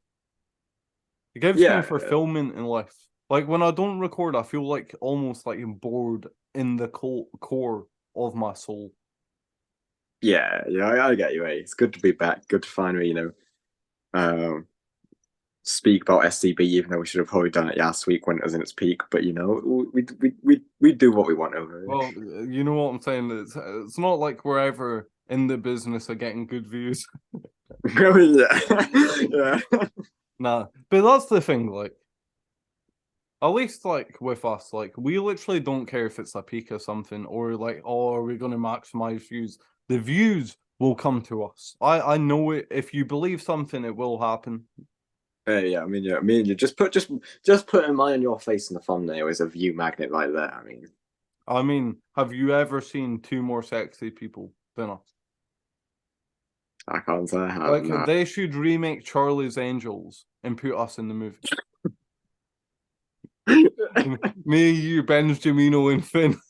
It gives me for filming in life. Like when I don't record, I feel like almost like I'm bored in the core of my soul. Yeah, I get you. It's good to be back. Good to finally, speak about SCB, even though we should have probably done it last week when it was in its peak. But you know, we do what we want over here. Well, you know what I'm saying. It's not like we're ever in the business of getting good views. Yeah. Nah, but that's the thing. Like, at least like with us, like we literally don't care if it's a peak or something, or like, oh, are we going to maximize views? The views will come to us. I know it. If you believe something, it will happen. Yeah. I mean, you just put a mine on your face in the thumbnail is a view magnet right there. I mean, have you ever seen two more sexy people than us? I can't say I have. Like, No. they should remake Charlie's Angels and put us in the movie. Me, you, Benjamino, and Finn.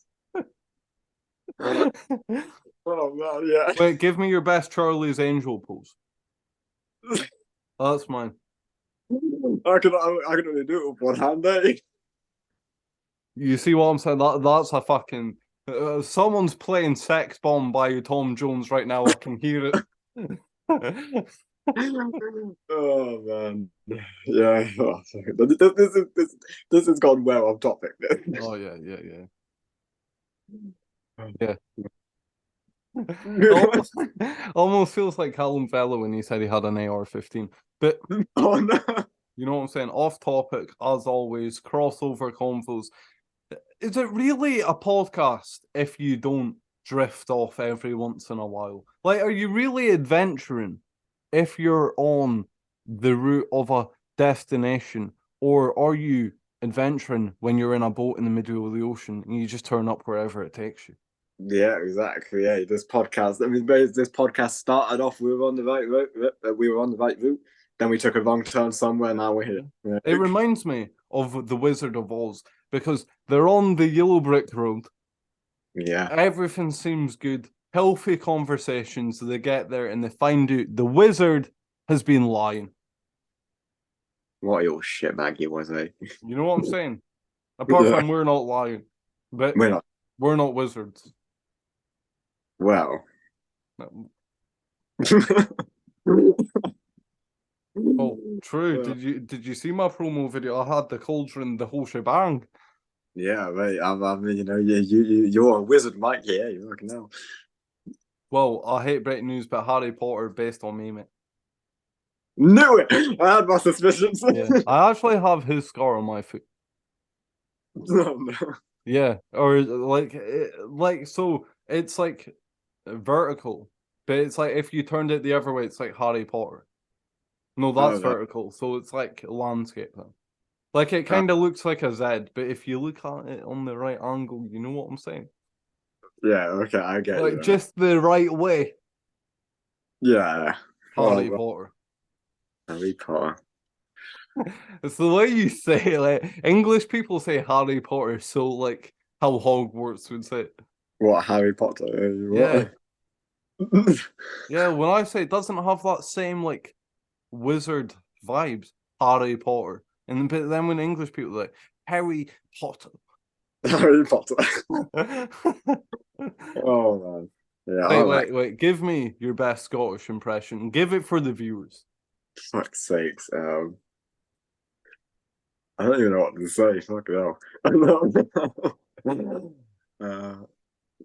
Oh man, yeah. Wait, give me your best Charlie's Angel pose. That's mine. I can only do it with one hand, eh? You see what I'm saying? That's a fucking. Someone's playing Sex Bomb by Tom Jones right now. I can hear it. Oh man, yeah. Oh, sorry. This has gone well off topic. Oh yeah, yeah, yeah. Yeah. Almost, almost feels like Callum Vela when he said he had an AR-15. But Oh no. you know what I'm saying? Off topic, as always, crossover convos. Is it really a podcast if you don't drift off every once in a while? Like, are you really adventuring if you're on the route of a destination, or are you adventuring when you're in a boat in the middle of the ocean and you just turn up wherever it takes you? Yeah, exactly. Yeah, this podcast. I mean, this podcast started off. We were on the right route. We were on the right route. Then we took a wrong turn somewhere. Now we're here. Yeah. It reminds me of The Wizard of Oz because they're on the yellow brick road. Yeah. Everything seems good. Healthy conversations. They get there and they find out the wizard has been lying. What a little shit bag was, eh? You know what I'm saying? Apart Yeah. from we're not lying, but We're not. we're not wizards. Well. Oh, true. Did you see my promo video? I had the cauldron, the whole shebang. Yeah, mate. I mean, you're a wizard, Mike. Yeah, you fucking know. Well, I hate breaking news, but Harry Potter based on me, mate. Knew it. I had my suspicions. Yeah, I actually have his scar on my foot. Oh, no. Yeah, or like so it's like vertical, but it's like if you turned it the other way, it's like Harry Potter. No, that's vertical, so it's like landscape then. Like it kind of looks like a Z, but if you look at it on the right angle, you know what I'm saying? Yeah, okay, I get Like you. just the right way. Yeah. Harry Potter. Harry Potter. It's the way you say it. Like English people say Harry Potter, so like how Hogwarts would say it. What, Harry Potter? Yeah. What? Yeah, when I say it doesn't have that same like wizard vibes, Harry Potter. And but then when English people are like Harry Potter. Harry Potter. Oh man. Yeah. Wait. Give me your best Scottish impression. Give it for the viewers. Fuck's sakes. I don't even know what to say. Fuck hell.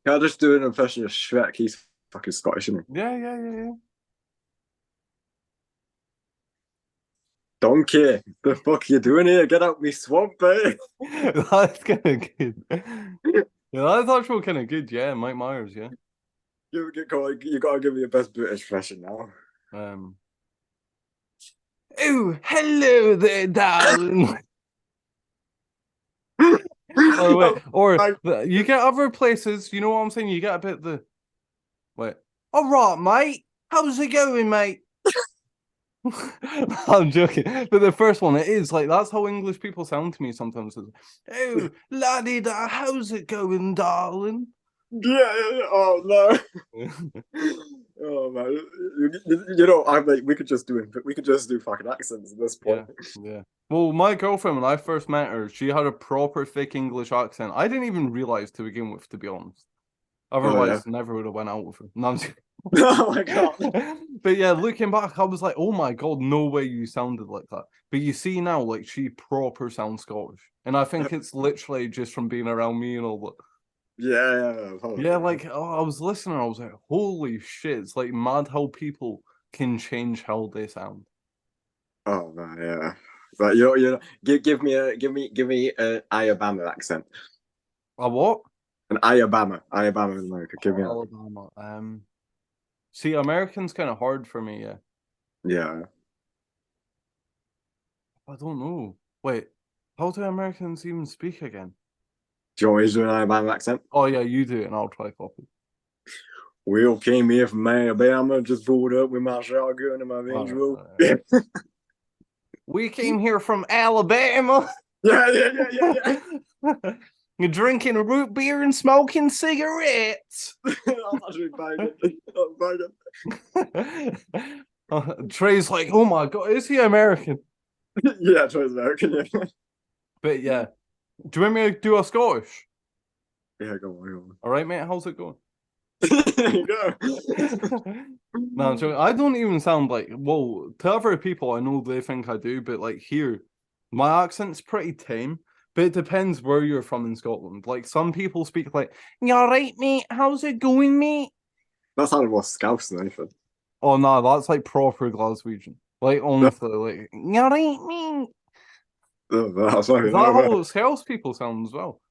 Can I just do an impression of Shrek? He's fucking Scottish, isn't he? Yeah. Donkey, the fuck you doing here? Get out me swamp, eh? That's kind of good. Yeah, that's actually kind of good. Yeah, Mike Myers. Yeah. You gotta give me your best British impression now. Oh, hello there, darling. Oh wait, or you get other places. You know what I'm saying? You get a bit the wait. All right, mate. How's it going, mate? I'm joking, but the first one, it is like that's how English people sound to me sometimes. Oh, laddie, da, how's it going, darling? Yeah. Oh no. Oh man. You know, I'm like, we could just do fucking accents at this point. Yeah. Well, my girlfriend, when I first met her, she had a proper thick English accent. I didn't even realize to begin with, to be honest. Otherwise, never would have went out with her. No, oh my god. But yeah, looking back, I was like, oh my god, no way you sounded like that. But you see now, like she proper sounds Scottish. And I think it's literally just from being around me and all that. Yeah. Like I was listening, I was like, holy shit, it's like mad how people can change how they sound. Oh man, yeah. But give me an Alabama accent. A what? An Alabama in America. Give me Alabama. See, American's kind of hard for me. Yeah. I don't know. Wait, how do Americans even speak again? Do you want me to do an Alabama accent? Oh yeah, you do it, and I'll try copy. We all came here from Alabama, just pulled up with my shotgun and my Range Rover. We came here from Alabama. Yeah. You're drinking root beer and smoking cigarettes. I'm actually banging. Trey's like, oh my god, is he American? Yeah, Trey's American, yeah. But yeah. Do you want me to do a Scottish? Yeah, go on. All right, mate, how's it going? There you go. No, I'm joking. I don't even sound like, well, to other people, I know they think I do, but like here, my accent's pretty tame. But it depends where you're from in Scotland. Like some people speak like, "You all right, mate? How's it going, mate?" That sounded more Scouse than anything. Oh no, that's like proper Glaswegian. Like honestly, like, "You all right, mate?" That's like, Is that how Scouse people sound as well?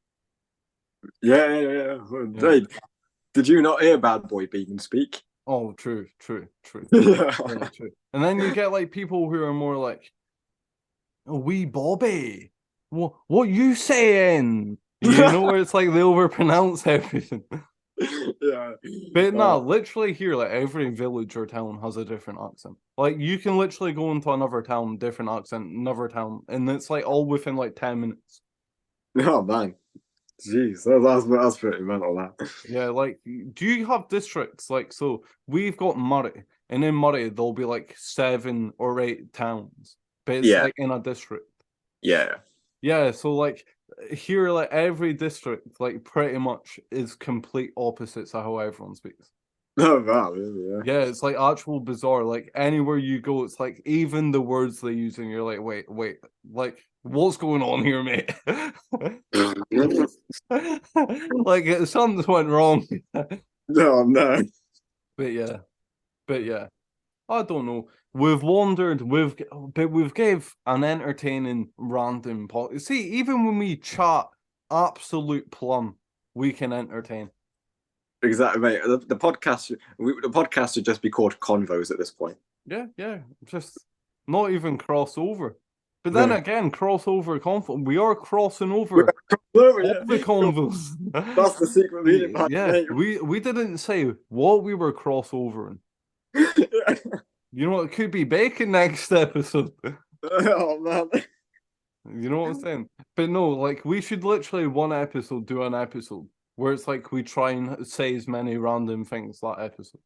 yeah. Yeah. Hey, did you not hear Bad Boy Beeman speak? Oh, true. Yeah. Yeah, true. And then you get like people who are more like, "Oh, wee Bobby, what you saying?" You know, where it's like they overpronounce everything. Yeah. But no, literally here, like every village or town has a different accent. Like you can literally go into another town, different accent, another town, and it's like all within like 10 minutes. Oh man. Jeez, that's pretty mental, that. Yeah, like do you have districts? Like so we've got Murray, and in Murray there'll be like 7 or 8 towns, but it's Yeah, like in a district. yeah. Yeah, so like here, like every district, like pretty much is complete opposites of how everyone speaks. Oh wow, really, Yeah, it's like actual bizarre. Like anywhere you go, it's like even the words they use, and you're like, wait, like what's going on here, mate? yeah. Like something's went wrong. No, no. But yeah, I don't know. We've wandered, but we've gave an entertaining random See, even when we chat absolute plum, we can entertain. Exactly, mate. The podcast should just be called Convos at this point. Yeah, just not even crossover. But then Yeah. again, crossover convo. We are crossing We're over over, all yeah. the convos. That's the secret meaning behind Yeah, the we didn't say what we were crossovering. name. You know, it could be bacon next episode. Oh man. You know what I'm saying? But no, like we should literally one episode do an episode where it's like we try and say as many random things that episode.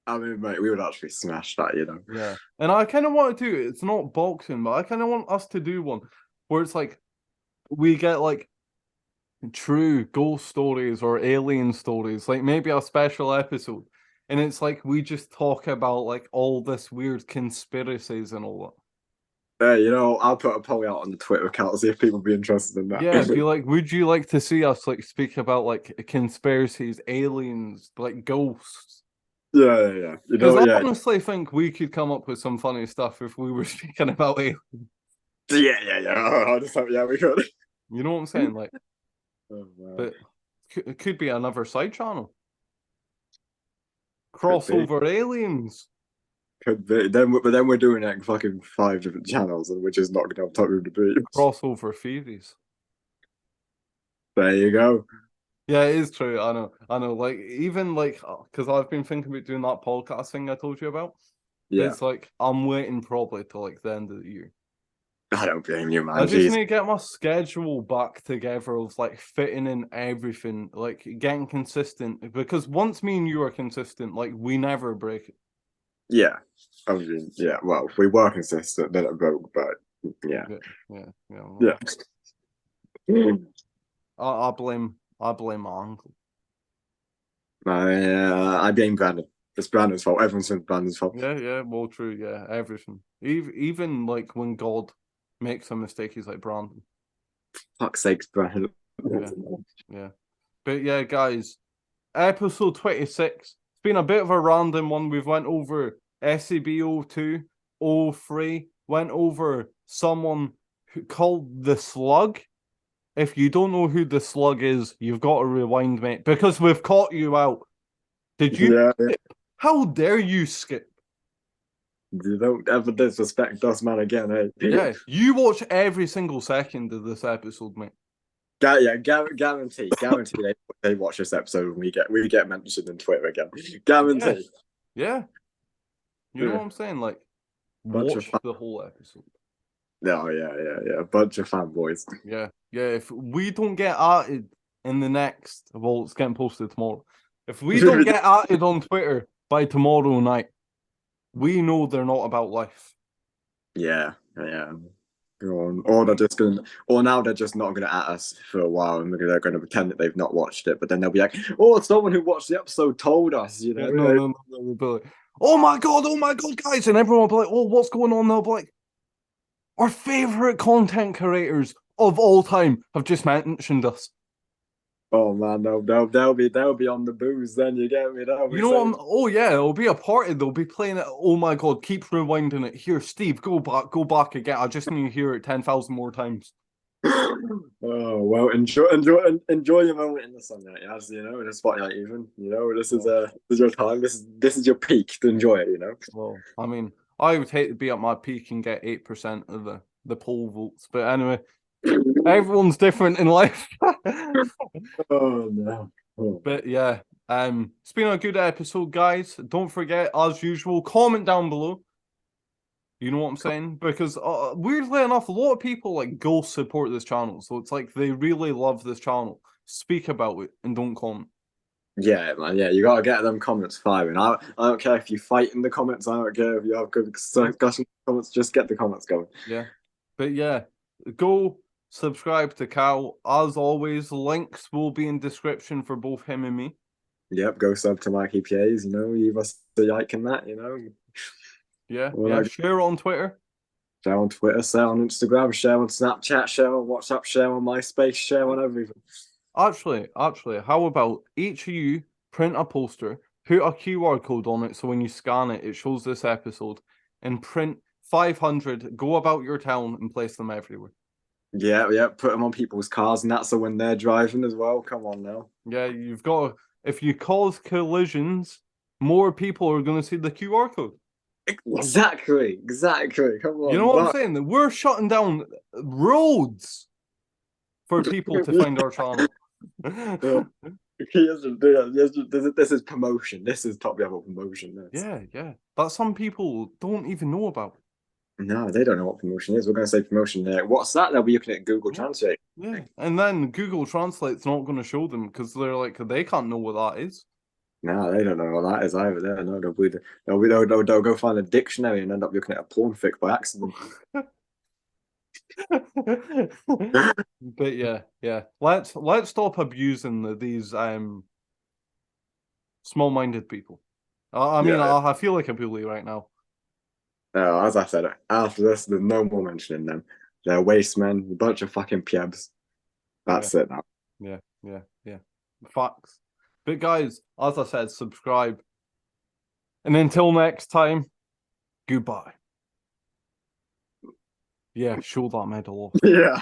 I mean, mate, we would actually smash that, you know. Yeah. And I kind of want to do it. It's not boxing, but I kind of want us to do one where it's like we get like true ghost stories or alien stories, like maybe a special episode. And it's like we just talk about like all this weird conspiracies and all that. You know, I'll put a poll out on the Twitter account, see if people would be interested in that. Yeah, be like, would you like to see us like speak about like conspiracies, aliens, like ghosts? Yeah. You Because know, I yeah. honestly think we could come up with some funny stuff if we were speaking about aliens. Yeah. I just hope, yeah, we could. You know what I'm saying? Like, Oh, man. but it could be another side channel. Could be. Crossover aliens. Could be. But then we're doing like fucking 5 different channels, and which is not going to have time to be. Crossover theories. There you go. Yeah, it is true. I know. Like, even like, because I've been thinking about doing that podcast thing I told you about. But Yeah. it's like, I'm waiting probably till like the end of the year. I don't blame you, man. I just Jeez. need to get my schedule back together of like fitting in everything, like getting consistent. Because once me and you are consistent, like we never break it. Yeah. I mean, yeah. Well, if we were consistent, then it broke. But yeah. Yeah. Yeah. I blame my uncle. I blame Brandon. It's Brandon's fault. Everyone's been Brandon's fault. Yeah, well, true, yeah, everything. Even like when God makes a mistake, he's like Brandon. Fuck's sakes, Brandon. Yeah. But yeah, guys, episode 26. It's been a bit of a random one. We've went over SCB 02, 03, went over someone who called the Slug. If you don't know who the Slug is, you've got to rewind, mate, because we've caught you out. Did you? Yeah. How dare you skip? You don't ever disrespect us, man, again, eh? Yeah, you watch every single second of this episode, mate. Guarantee they watch this episode and we get mentioned in Twitter again. Guarantee. Yeah. You know what I'm saying? Like, watch the whole episode. No, yeah. A bunch of fanboys. Yeah. If we don't get added in the next, well, it's getting posted tomorrow. If we don't get added on Twitter by tomorrow night, we know they're not about life. Yeah. Or they're just gonna, or now they're just not gonna at us for a while, and they're gonna pretend that they've not watched it. But then they'll be like, "Oh, someone who watched the episode told us," you know. Yeah, no. They'll be like, oh my god, guys, and everyone will be like, oh, what's going on? They'll be like, our favorite content creators of all time have just mentioned us. Oh man, they'll be on the booze. Then you get me. They'll You be know what? saying, Oh yeah, it'll be a party. They'll be playing it. Oh my god, keep rewinding it. Here, Steve, go back again. I just need to hear it 10,000 more times. "Oh well, enjoy your moment in the sunlight, as you know, in a spotlight. Even this is your time. This is your peak to enjoy it. Well, I mean, I would hate to be at my peak and get 8% of the poll votes, but anyway, everyone's different in life. Oh no. Oh. But yeah, it's been a good episode, guys. Don't forget, as usual, comment down below. You know what I'm saying? Because weirdly enough, a lot of people like go support this channel, so it's like they really love this channel. Speak about it and don't comment. Yeah, man. Yeah, you gotta get them comments firing. I don't care if you fight in the comments. I don't care if you have good discussion comments. Just get the comments going. Yeah, but yeah, go subscribe to Cal. As always, links will be in description for both him and me. Yep, go sub to MikeyPlays. Leave us a like in that. Yeah. Share on Twitter. Share on Twitter, share on Instagram, share on Snapchat, share on WhatsApp, share on MySpace, share on everything. Actually, how about each of you print a poster, put a QR code on it so when you scan it, it shows this episode, and print 500, go about your town and place them everywhere. Yeah, put them on people's cars, and that's so when they're driving as well. Come on now. Yeah, you've got to, if you cause collisions, more people are going to see the QR code. Exactly. Come on. You know what I'm saying? We're shutting down roads for people to find our channel. This is promotion. This is top level promotion. Yeah. That some people don't even know about. No, they don't know what promotion is. We're going to say promotion there. What's that? They'll be looking at Google Translate. Yeah, and then Google Translate's not going to show them because they're like, they can't know what that is. No, they don't know what that is either. They don't know. They'll go find a dictionary and end up looking at a porn fic by accident. But yeah. Let's stop abusing these small-minded people. I mean, I feel like a bully right now. As I said, after this, there's no more mentioning them. They're waste men, a bunch of fucking plebs. That's it now. Yeah. Facts. But guys, as I said, subscribe. And until next time, goodbye. Yeah, show that medal off. Yeah.